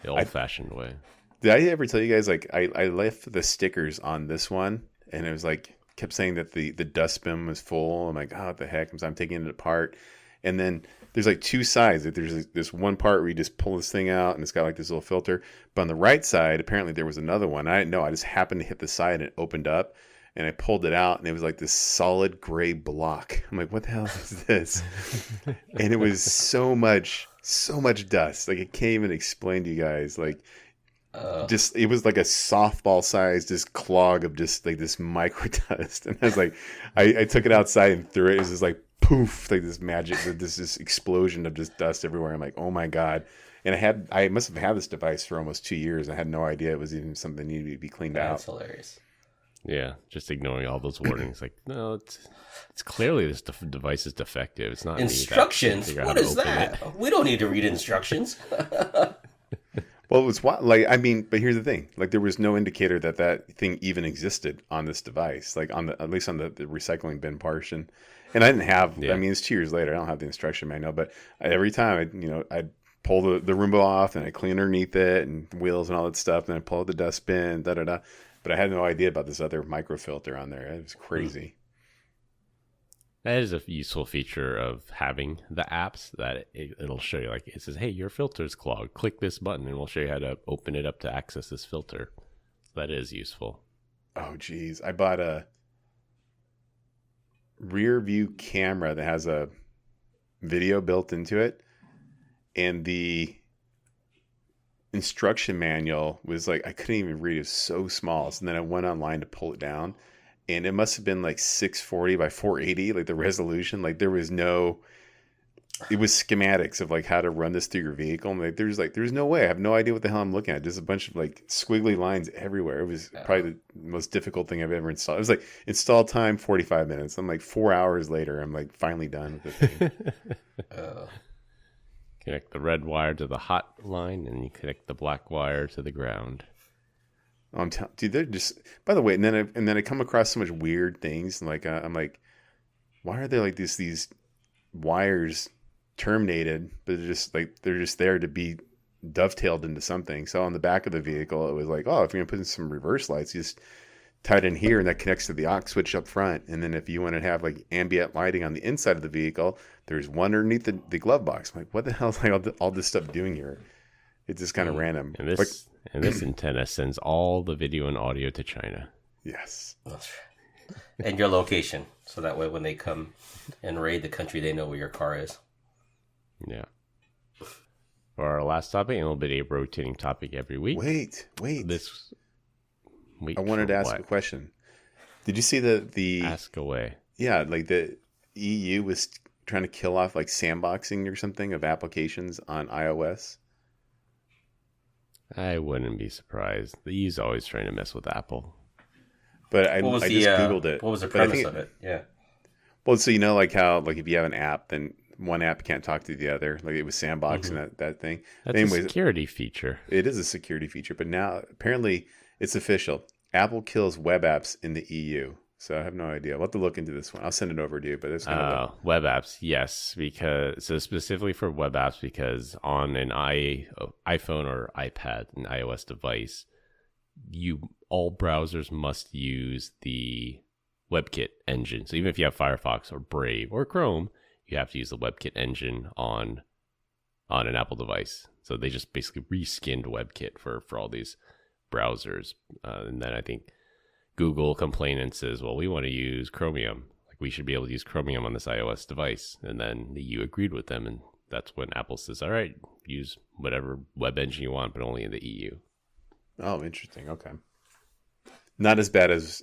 the old-fashioned way. Did I ever tell you guys like I left the stickers on this one and it was like kept saying that the dustbin was full. I'm like, oh, what the heck? I'm taking it apart, and then there's like two sides. Like, there's this one part where you just pull this thing out and it's got like this little filter. But on the right side, apparently there was another one. I didn't know. I just happened to hit the side and it opened up and I pulled it out and it was like this solid gray block. I'm like, what the hell is this? And it was so much dust. Like I can't even explain to you guys. Like just it was like a softball sized just clog of just like this micro dust. And I was like, I took it outside and threw it. It was just like poof, like this magic, this explosion of just dust everywhere. I'm like, oh my God. And I must have had this device for almost 2 years. I had no idea it was even something that needed to be cleaned out. That's hilarious. Yeah, just ignoring all those warnings. Like, no, it's clearly this device is defective. It's not instructions. What is that? We don't need to read instructions. Well, it was like but here's the thing: like there was no indicator that thing even existed on this device, like at least on the recycling bin portion. And I didn't have. Yeah. I mean, it's 2 years later. I don't have the instruction manual, but every time I'd pull the Roomba off and I clean underneath it and wheels and all that stuff, and then I pull out the dustbin, da da da. But I had no idea about this other microfilter on there. It was crazy. That is a useful feature of having the apps that it'll show you. Like it says, hey, your filter's clogged. Click this button and we'll show you how to open it up to access this filter. So that is useful. Oh, geez. I bought a rear view camera that has a video built into it. And the instruction manual was like, I couldn't even read it. It was so small. So then I went online to pull it down. And it must have been like 640 by 480, like the resolution. Like it was schematics of like how to run this through your vehicle. And like there's no way. I have no idea what the hell I'm looking at. Just a bunch of like squiggly lines everywhere. It was probably the most difficult thing I've ever installed. It was like install time 45 minutes. I'm like 4 hours later. I'm like finally done with the thing. Connect the red wire to the hot line, and you connect the black wire to the ground. Dude, they're just. By the way, and then I come across so much weird things. And like I'm like, why are there like these wires terminated, but they're just there to be dovetailed into something. So on the back of the vehicle, it was like, oh, if you're gonna put in some reverse lights, you just tie it in here, and that connects to the aux switch up front. And then if you want to have like ambient lighting on the inside of the vehicle, there's one underneath the glove box. I'm like, what the hell is like all this stuff doing here? It's just kind of random. And this antenna sends all the video and audio to China. Yes. That's right. And your location. So that way when they come and raid the country, they know where your car is. Yeah. For our last topic, and it'll be a rotating topic every week. Wait. This week. I wanted to ask a question. Did you see the Ask away. Yeah, like the EU was trying to kill off like sandboxing or something of applications on iOS. I wouldn't be surprised. The U's always trying to mess with Apple. But I just Googled it. What was the premise of it? Yeah. Well, so like how if you have an app, then one app can't talk to the other. Like it was sandboxing that thing. That's a security feature. It is a security feature, but now apparently it's official. Apple kills web apps in the EU. So I have no idea. We'll have to look into this one. I'll send it over to you. But it's kind of web apps, yes, because specifically for web apps, because on an iPhone or iPad, an iOS device, all browsers must use the WebKit engine. So even if you have Firefox or Brave or Chrome, you have to use the WebKit engine on an Apple device. So they just basically reskinned WebKit for all these browsers, and then I think Google complained and says, well, we want to use Chromium. Like we should be able to use Chromium on this iOS device. And then the EU agreed with them. And that's when Apple says, all right, use whatever web engine you want, but only in the EU. Oh, interesting. Okay. Not as bad as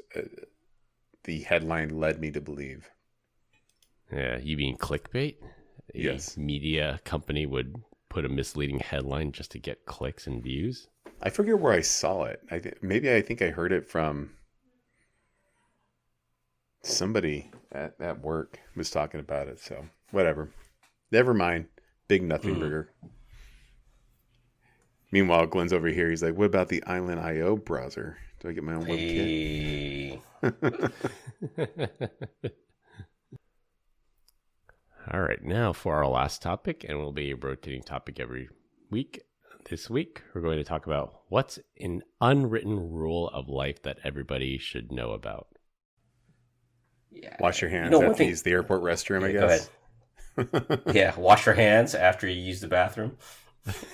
the headline led me to believe. Yeah. You mean clickbait? Yes. A media company would put a misleading headline just to get clicks and views? I forget where I saw it. I think I heard it from somebody at work was talking about it. So whatever. Never mind. Big nothing burger. Meanwhile, Glenn's over here. He's like, what about the Island.io browser? Do I get my own WebKit? All right. Now for our last topic, and we'll be a rotating topic every week. This week, we're going to talk about what's an unwritten rule of life that everybody should know about. Yeah. Wash your hands after you use the airport restroom, I guess. Go ahead. Yeah, wash your hands after you use the bathroom.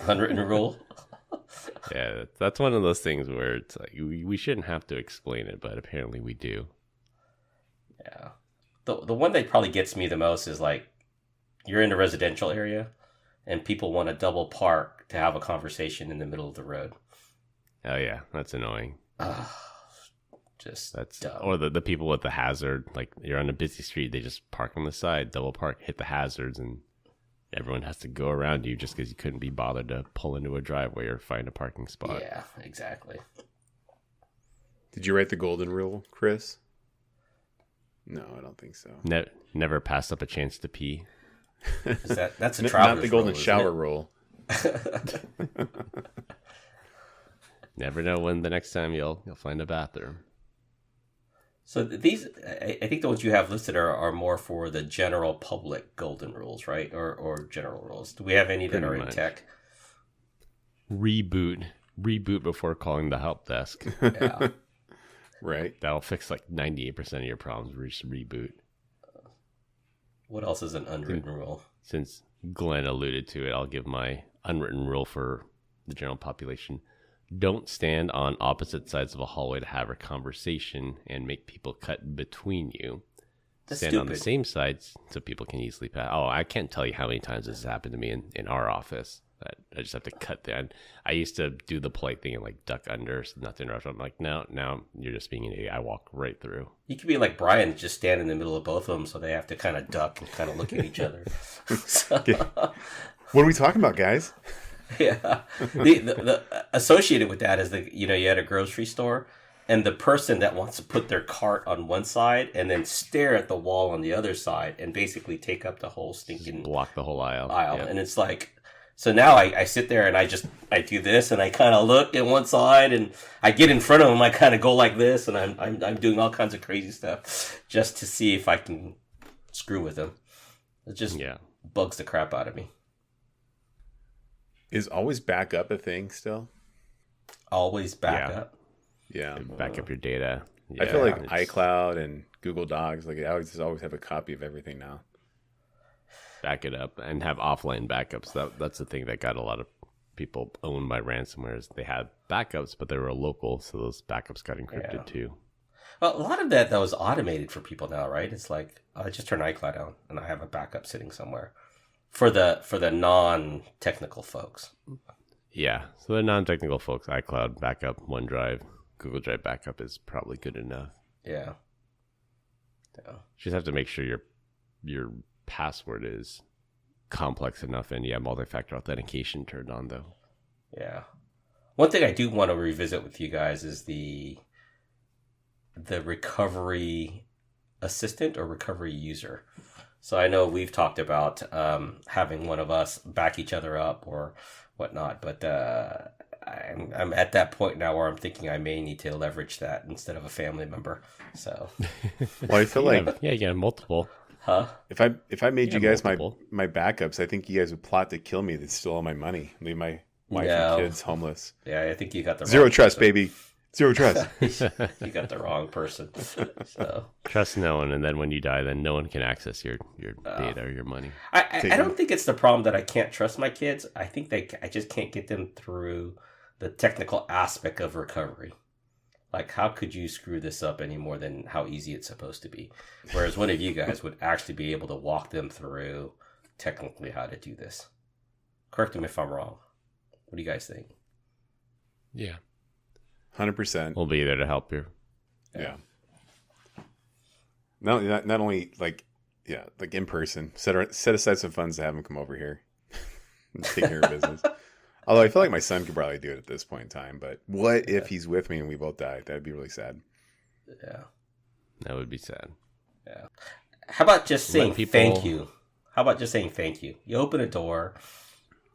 Unwritten rule. Yeah, that's one of those things where it's like we shouldn't have to explain it, but apparently we do. Yeah. The one that probably gets me the most is like you're in a residential area and people want to double park to have a conversation in the middle of the road. Oh yeah, that's annoying. That's dumb. Or the people with the hazard, like you're on a busy street, they just park on the side, double park, hit the hazards, and everyone has to go around you just because you couldn't be bothered to pull into a driveway or find a parking spot. Yeah, exactly. Did you write the golden rule, Chris? No, I don't think so. Never pass up a chance to pee. That's a traveler's not the golden rule, shower rule. Never know when the next time you'll find a bathroom. So these, I think the ones you have listed are more for the general public golden rules, right? Or general rules. Do we have any that are in tech? Reboot before calling the help desk. Yeah. Right. That'll fix like 98% of your problems. Just reboot. What else is an unwritten rule? Since Glenn alluded to it, I'll give my unwritten rule for the general population. Don't stand on opposite sides of a hallway to have a conversation and make people cut between you. That's stand stupid. On the same sides so people can easily pass. Oh, I can't tell you how many times this has happened to me in our office. That I just have to cut there. And I used to do the polite thing and like duck under, so not to interrupt. I'm like, no, you're just being an idiot. I walk right through. You could be like Brian, just stand in the middle of both of them, so they have to kind of duck and kind of look at each other. What are we talking about, guys? Yeah. The associated with that is you had a grocery store, and the person that wants to put their cart on one side and then stare at the wall on the other side and basically take up the whole stinking block the whole aisle. Yep. And it's like, so now I sit there and I do this and I kind of look at one side and I get in front of them. I kind of go like this and I'm doing all kinds of crazy stuff just to see if I can screw with them. It just bugs the crap out of me. Is always back up a thing still? Always back up? Yeah. Back up your data. Yeah, I feel like iCloud and Google Docs, like I always have a copy of everything now. Back it up and have offline backups. That's the thing that got a lot of people owned by ransomware is they had backups, but they were local, so those backups got encrypted too. Well, a lot of that was automated for people now, right? It's like I just turn iCloud on and I have a backup sitting somewhere for the non-technical folks. Yeah, so the non-technical folks, iCloud backup, OneDrive, Google Drive backup is probably good enough. Yeah. Just have to make sure your password is complex enough and multi-factor authentication turned on though. Yeah. One thing I do want to revisit with you guys is the recovery assistant or recovery user. So I know we've talked about having one of us back each other up or whatnot, but I'm at that point now where I'm thinking I may need to leverage that instead of a family member. So, well, I feel like you got multiple. huh? If I made you guys multiple. my backups, I think you guys would plot to kill me to steal all my money, leave my wife and kids homeless. Yeah, I think you got the Zero wrong trust, person. baby. Zero trust. You got the wrong person. So Trust no one, and then when you die, then no one can access your data or your money. I don't think it's the problem that I can't trust my kids. I think I just can't get them through the technical aspect of recovery. Like, how could you screw this up any more than how easy it's supposed to be? Whereas one of you guys would actually be able to walk them through technically how to do this. Correct them if I'm wrong. What do you guys think? Yeah. 100%. We'll be there to help you. Yeah. Not only like in person. Set aside some funds to have them come over here and take care of business. Although I feel like my son could probably do it at this point in time. But what if he's with me and we both die? That'd be really sad. Yeah. That would be sad. Yeah. How about just saying people... thank you? How about just saying thank you? You open a door,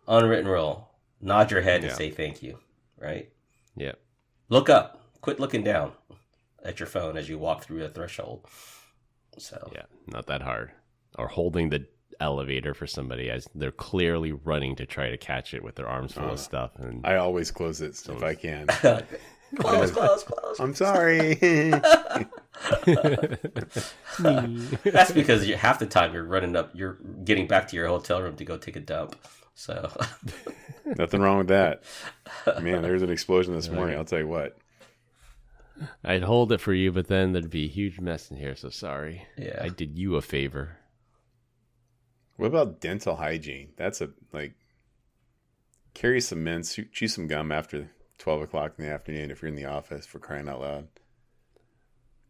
unwritten rule, nod your head and say thank you, right? Yeah. Look up. Quit looking down at your phone as you walk through the threshold. So yeah, not that hard. Or holding the elevator for somebody as they're clearly running to try to catch it with their arms full of stuff. And I always close it if I can. close. I'm sorry. That's because half the time you're getting back to your hotel room to go take a dump. So nothing wrong with that. Man, there was an explosion this morning. I'll tell you what. I'd hold it for you, but then there'd be a huge mess in here. So sorry. Yeah, I did you a favor. What about dental hygiene? That's carry some mints, chew some gum after 12 o'clock in the afternoon if you're in the office, for crying out loud.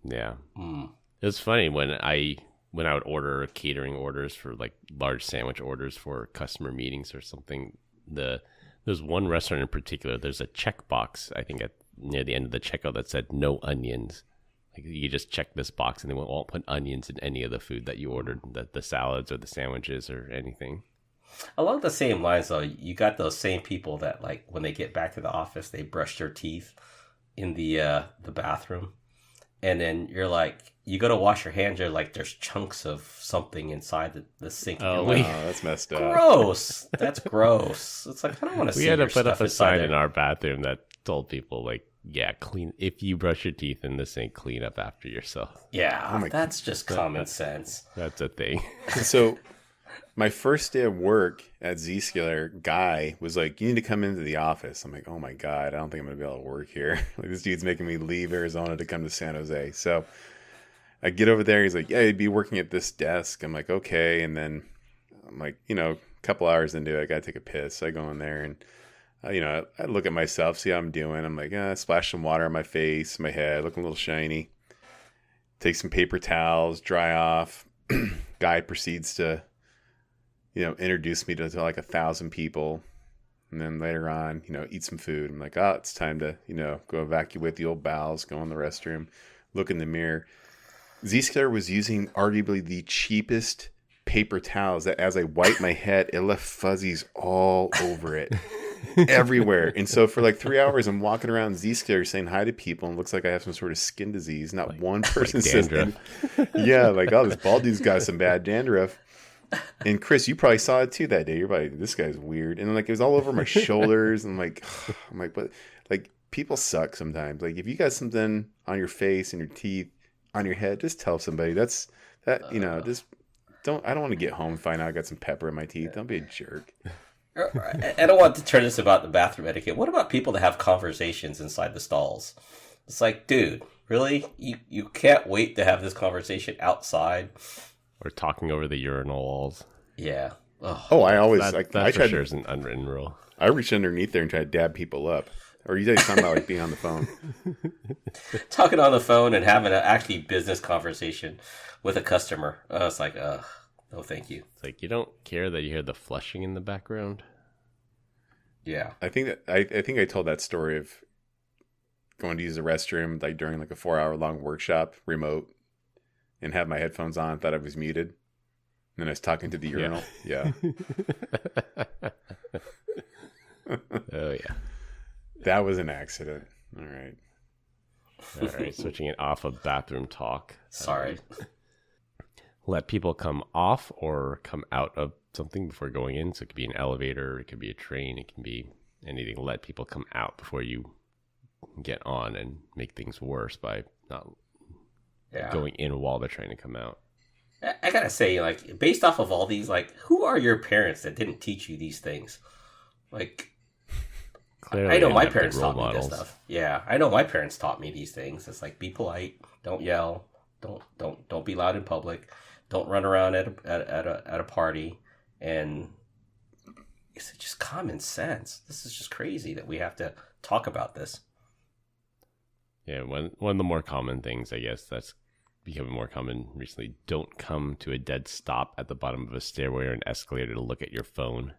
Yeah. It was funny when I would order catering orders for like large sandwich orders for customer meetings or something. There's one restaurant in particular. There's a checkbox, I think, near the end of the checkout that said no onions. Like, you just check this box and they won't put onions in any of the food that you ordered, the salads or the sandwiches or anything. Along the same lines, though, you got those same people that, like, when they get back to the office, they brush their teeth in the bathroom, and then you're like, you go to wash your hands, you're like, there's chunks of something inside the sink. Oh, that's messed up. Gross. That's gross. It's like, I don't want to see. We had to your put up stuff a sign inside in our bathroom that told people, like, yeah, clean. If you brush your teeth in the sink, clean up after yourself. Yeah, that's just common sense. That's a thing. So my first day of work at Zscaler, guy was like, you need to come into the office. I'm like, oh my God, I don't think I'm going to be able to work here. Like, this dude's making me leave Arizona to come to San Jose. So I get over there. He's like, yeah, you'd be working at this desk. I'm like, okay. And then I'm like, a couple hours into it, I got to take a piss. So I go in there and, I look at myself, see how I'm doing. I'm like, splash some water on my face, my head, looking a little shiny. Take some paper towels, dry off. Guy proceeds to, introduce me to like 1,000 people. And then later on, eat some food. I'm like, it's time to, go evacuate the old bowels, go in the restroom, look in the mirror. Zscaler was using arguably the cheapest paper towels that as I wiped my head, it left fuzzies all over it. Everywhere. And so for like 3 hours, I'm walking around Zscaler saying hi to people, and it looks like I have some sort of skin disease. Not one person says yeah, like, this bald dude's got some bad dandruff. And Chris, you probably saw it too that day. You're like, this guy's weird. And like, it was all over my shoulders. And I'm like, but like, people suck sometimes. Like, if you got something on your face and your teeth, on your head, just tell somebody. Just don't. I don't want to get home and find out I got some pepper in my teeth. Don't be a jerk. I don't want to turn this about the bathroom etiquette. What about people that have conversations inside the stalls? It's like, dude, really? You can't wait to have this conversation outside? Or talking over the urinal walls. Yeah. I always that I for tried. Sure is an unwritten rule. I reach underneath there and try to dab people up. Or you guys talking about like being on the phone? Talking on the phone and having an actually business conversation with a customer. It's like, no, thank you. It's like, you don't care that you hear the flushing in the background? Yeah. I think I told that story of going to use the restroom like during like a 4-hour long workshop remote and have my headphones on, thought I was muted. And then I was talking to the urinal. Yeah. Oh yeah. That was an accident. All right. All right. Switching it off of bathroom talk. Sorry. Let people come off or come out of something before going in. So it could be an elevator, it could be a train, it can be anything. Let people come out before you get on and make things worse by not going in while they're trying to come out. I gotta say, like, based off of all these, like, who are your parents that didn't teach you these things? Like, Clearly, I know they my have good parents role taught me this models. stuff. Yeah, I know my parents taught me these things. It's like, be polite, don't yell, don't be loud in public, don't run around at a party, and it's just common sense. This is just crazy that we have to talk about this. Yeah, one of the more common things, I guess, that's becoming more common recently. Don't come to a dead stop at the bottom of a stairway or an escalator to look at your phone.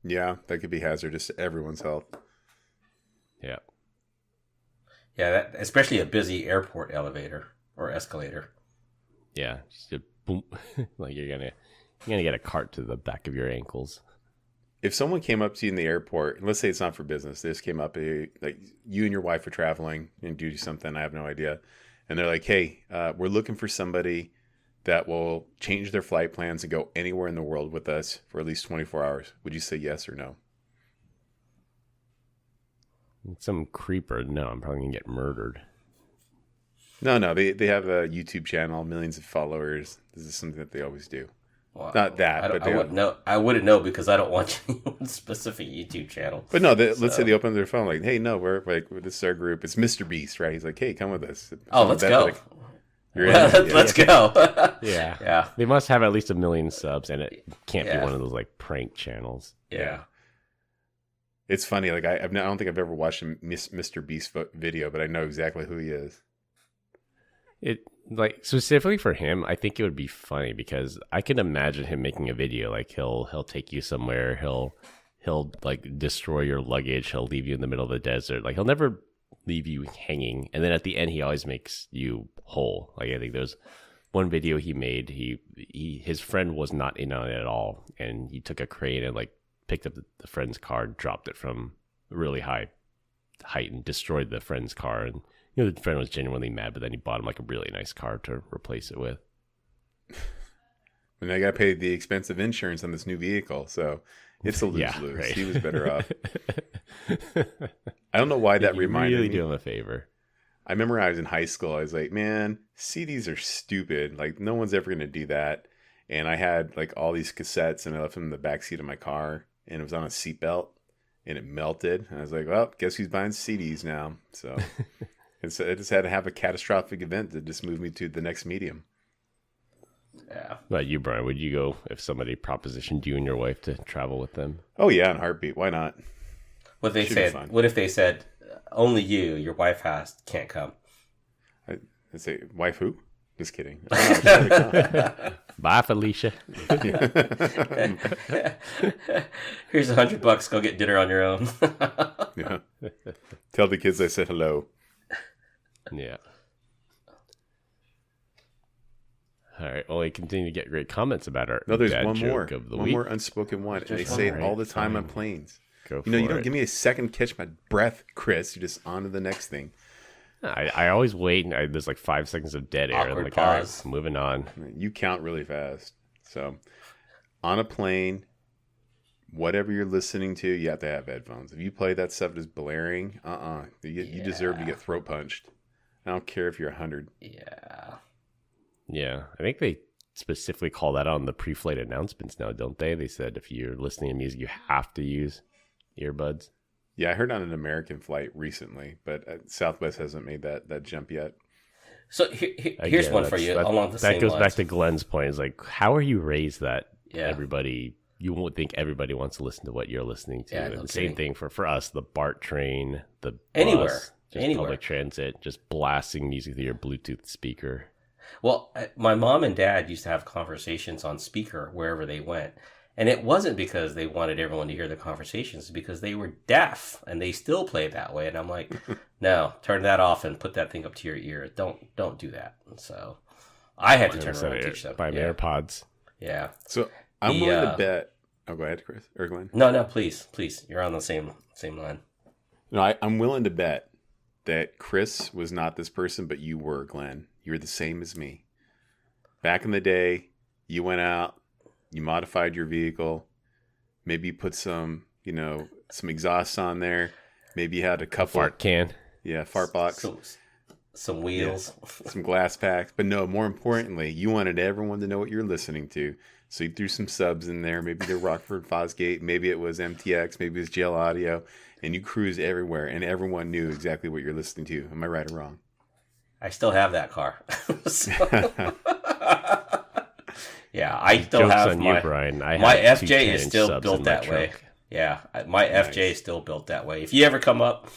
Yeah, that could be hazardous to everyone's health. Yeah. Yeah, especially a busy airport elevator or escalator. Yeah, just a boom. Like you're gonna get a cart to the back of your ankles. If someone came up to you in the airport, and let's say it's not for business, they just came up, like you and your wife are traveling and do something, I have no idea, and they're like, hey, we're looking for somebody that will change their flight plans and go anywhere in the world with us for at least 24 hours. Would you say yes or no? Some creeper. No, I'm probably gonna get murdered. No, they have a YouTube channel, millions of followers. This is something that they always do. Well, Not that, I but wouldn't know. I wouldn't know because I don't watch any specific YouTube channel. But no, let's say they open their phone like, hey, no, we're like, this is our group. It's Mr. Beast, right? He's like, hey, come with us. Oh, let's go. You're in. Let's go. Yeah. Yeah. They must have at least 1 million subs, and it can't be Yeah. one of those like prank channels. Yeah. It's funny. Like I don't think I've ever watched a Mr. Beast video, but I know exactly who he is. It like specifically for him, I think it would be funny because I can imagine him making a video. Like he'll take you somewhere. He'll like destroy your luggage. He'll leave you in the middle of the desert. Like he'll never leave you hanging. And then at the end, he always makes you whole. Like I think there's one video he made. His friend was not in on it at all, and he took a crane and like picked up the friend's car, dropped it from a really high height, and destroyed the friend's car. And the friend was genuinely mad, but then he bought him like a really nice car to replace it with. And I got paid the expensive insurance on this new vehicle, so it's a lose-lose. Right. He was better off. I don't know why that reminded really me. do him a favor. I remember I was in high school. I was like, man, CDs are stupid. Like, no one's ever going to do that. And I had like all these cassettes, and I left them in the backseat of my car, and it was on a seatbelt, and it melted. And I was like, well, guess who's buying CDs now? So I just had to have a catastrophic event to just move me to the next medium. Yeah. But you, Brian, would you go if somebody propositioned you and your wife to travel with them? Oh, yeah, in a heartbeat. Why not? What they Should be said? fun. What if they said only your wife can't come? I say, wife who? Just kidding. Bye, Felicia. Here's $100. Go get dinner on your own. Yeah. Tell the kids I said hello. Yeah. All right. Well, we continue to get great comments about our No, there's dad one more. joke of the One week. more unspoken one. And they Just say one it more. all the time on Fine. planes. Go You know, you for don't it. give me a second to catch my breath, Chris. You're just on to the next thing. I always wait, and there's like 5 seconds of dead air. Awkward I'm like, pause. all right, moving on. You count really fast. So, on a plane, whatever you're listening to, you have to have headphones. If you play that stuff that's blaring, you deserve to get throat punched. I don't care if you're 100. Yeah. Yeah, I think they specifically call that on the pre-flight announcements now, don't they? They said if you're listening to music, you have to use earbuds. Yeah, I heard on an American flight recently, but Southwest hasn't made that jump yet. So here's Again, one for you along the that same goes lines. back to Glenn's point. It's like, how are you raised that Yeah. you won't think everybody wants to listen to what you're listening to? Yeah, And no the same kidding. thing for us, the BART train, the Anywhere. bus, just Anywhere. public transit, just blasting music through your Bluetooth speaker. Well, my mom and dad used to have conversations on speaker wherever they went. And it wasn't because they wanted everyone to hear the conversations, it's because they were deaf and they still play that way. And I'm like, no, turn that off and put that thing up to your ear. Don't do that. And so I had to turn around and teach them. Buy AirPods. Yeah. So I'm willing to bet. Oh, go ahead, Chris or Glenn. No, please. You're on the same line. No, I'm willing to bet that Chris was not this person, but you were, Glenn. You were the same as me. Back in the day, you went out, you modified your vehicle, maybe you put some exhaust on there, maybe you had a couple fart can, fart box, some wheels, some glass packs. But no, more importantly, you wanted everyone to know what you're listening to, so you threw some subs in there. Maybe the Rockford Fosgate, maybe it was MTX, maybe it was JL Audio, and you cruised everywhere, and everyone knew exactly what you're listening to. Am I right or wrong? I still have that car. Yeah, I still have on my, you, Brian. my FJ is still built that way. Yeah, my FJ is still built that way. If you ever come up,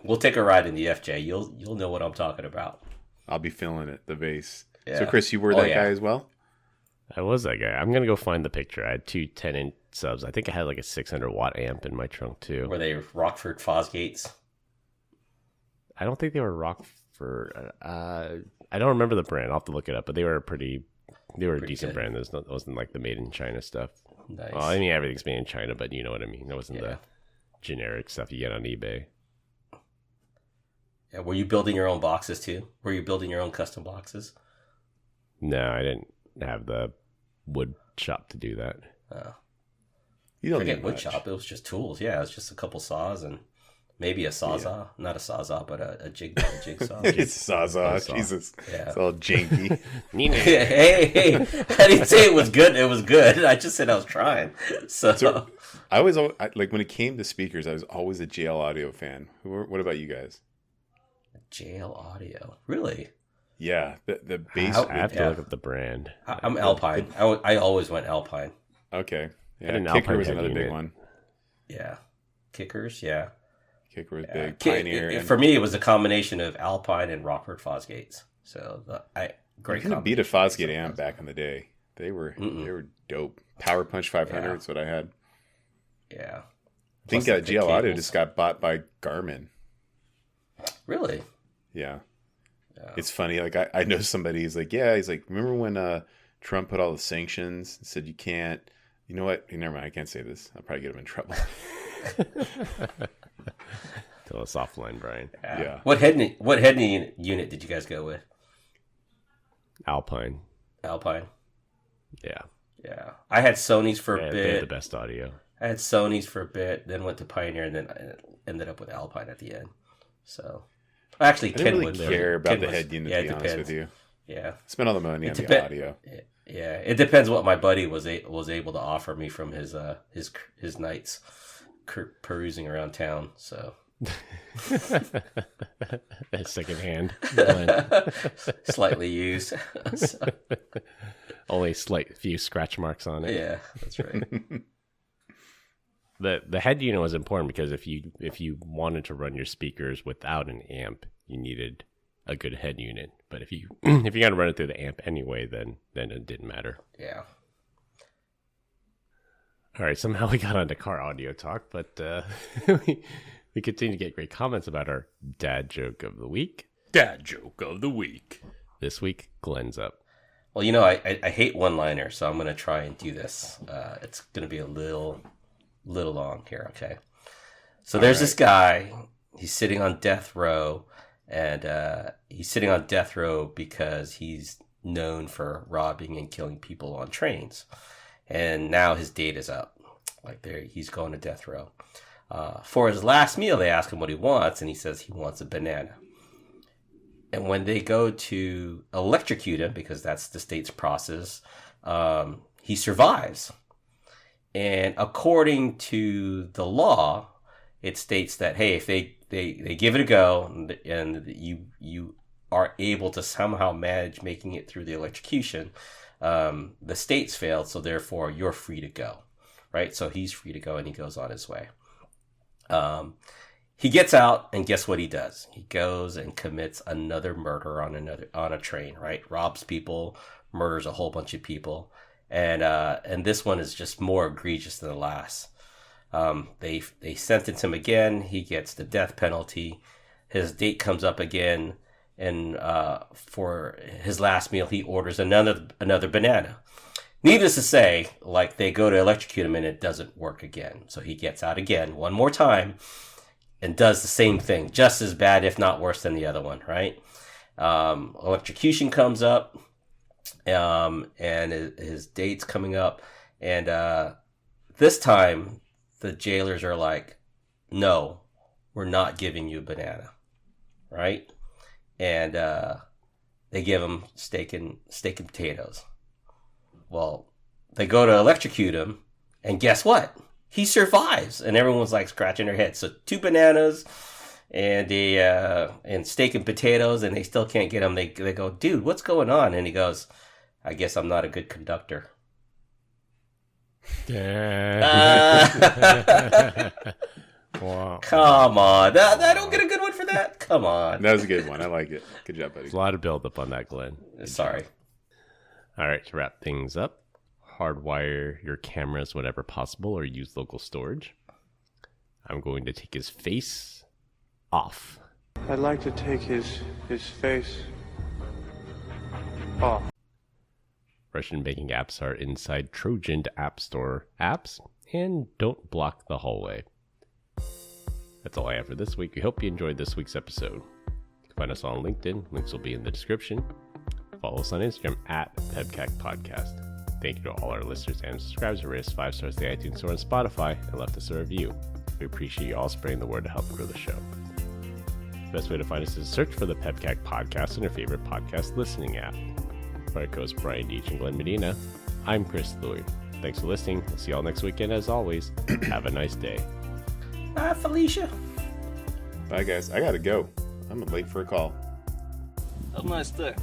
we'll take a ride in the FJ. You'll know what I'm talking about. I'll be feeling it, the bass. Yeah. So, Chris, you were that guy as well? I was that guy. I'm going to go find the picture. I had two 10-inch subs. I think I had like a 600-watt amp in my trunk, too. Were they Rockford Fosgates? I don't think they were Rockford. I don't remember the brand. I'll have to look it up, but they were a decent brand. It wasn't like the made in China stuff. Nice. Well, I mean, everything's made in China, but you know what I mean. It wasn't the generic stuff you get on eBay. Yeah, were you building your own boxes too? Were you building your own custom boxes? No, I didn't have the wood shop to do that. You don't forget need wood much. shop. It was just tools. Yeah, it was just a couple saws and maybe a sawzall. Not a sawzall, but a jigsaw. It's Sawzall. Jesus. Yeah. It's all janky. hey, I didn't say it was good. It was good. I just said I was trying. So I was like, when it came to speakers, I was always a JL Audio fan. What about you guys? JL Audio. Really? Yeah. The bass. I have to look up the brand. I'm Alpine. I always went Alpine. Okay. Yeah. an Kicker Alpine was head another big unit. one. Yeah. Kickers, yeah. Kicker was big. Pioneer. For me, it was a combination of Alpine and Rockford Fosgates. So great. You couldn't beat a Fosgate amp back in the day. They were dope. Power Punch 500 is what I had. Yeah. I think Plus the GL Audio cables. just got bought by Garmin. Really? Yeah. It's funny. Like I know somebody. He's like, remember when Trump put all the sanctions and said you can't. You know what? Never mind. I can't say this. I'll probably get him in trouble. Tell us offline, Brian. Yeah. What head unit did you guys go with? Alpine. Alpine. Yeah. Yeah. I had Sony's for a They had the bit. best audio. I had Sony's for a bit, then went to Pioneer, and then I ended up with Alpine at the end. So, actually, I didn't really care about the head unit, to be honest with you. Yeah. Spent all the money on the audio. Yeah, it depends what my buddy was able to offer me from his nights perusing around town. So Secondhand. slightly used. So, Only slight few scratch marks on it. yeah, that's right. The head unit was important because if you wanted to run your speakers without an amp, you needed a good head unit. But if you if you got to run it through the amp anyway, then it didn't matter. Yeah. All right, somehow we got onto car audio talk, but we continue to get great comments about our dad joke of the week. Dad joke of the week. This week, Glenn's up. Well, I hate one-liners, so I'm going to try and do this. It's going to be a little long here, okay? So there's this guy. He's sitting on death row, and he's sitting on death row because he's known for robbing and killing people on trains. And now his date is up. He's going to death row. For his last meal, they ask him what he wants, and he says he wants a banana. And when they go to electrocute him, because that's the state's process, he survives. And according to the law, it states that, hey, if they give it a go and you are able to somehow manage making it through the electrocution, the state's failed, so therefore you're free to go, right? So he's free to go, and he goes on his way. He gets out, and guess what he does? He goes and commits another murder on a train, right? Robs people, murders a whole bunch of people, and this one is just more egregious than the last. They sentence him again. He gets the death penalty. His date comes up again, and for his last meal, he orders another banana. Needless to say, like, they go to electrocute him and it doesn't work again. So he gets out again one more time and does the same thing, just as bad, if not worse than the other one, right? Electrocution comes up, and his date's coming up, and this time the jailers are like, no, we're not giving you a banana, right? And they give him steak and potatoes. Well, they go to electrocute him, and guess what? He survives, and everyone's like scratching their heads. So 2 bananas and and steak and potatoes, and they still can't get him. They go, dude, what's going on? And he goes, I guess I'm not a good conductor. Wow. Come on. I don't get a good one for that? Come on. That was a good one. I like it. Good job, buddy. There's a lot of buildup on that, Glenn. Sorry. All right, to wrap things up, hardwire your cameras whenever possible or use local storage. I'm going to take his face off. I'd like to take his face off. Russian banking apps are inside Trojan App Store apps and don't block the hallway. That's all I have for this week. We hope you enjoyed this week's episode. You can find us on LinkedIn. Links will be in the description. Follow us on Instagram at PEBCAK Podcast. Thank you to all our listeners and subscribers who rated us 5 stars to the iTunes Store and Spotify and left us a review. We appreciate you all spreading the word to help grow the show. The best way to find us is search for the PEBCAK Podcast in your favorite podcast listening app. For our co-hosts Brian Deach and Glenn Medina, I'm Chris Louie. Thanks for listening. We'll see you all next weekend. As always, have a nice day. Bye, Felicia. Bye, guys. I gotta go. I'm late for a call. Have a nice day.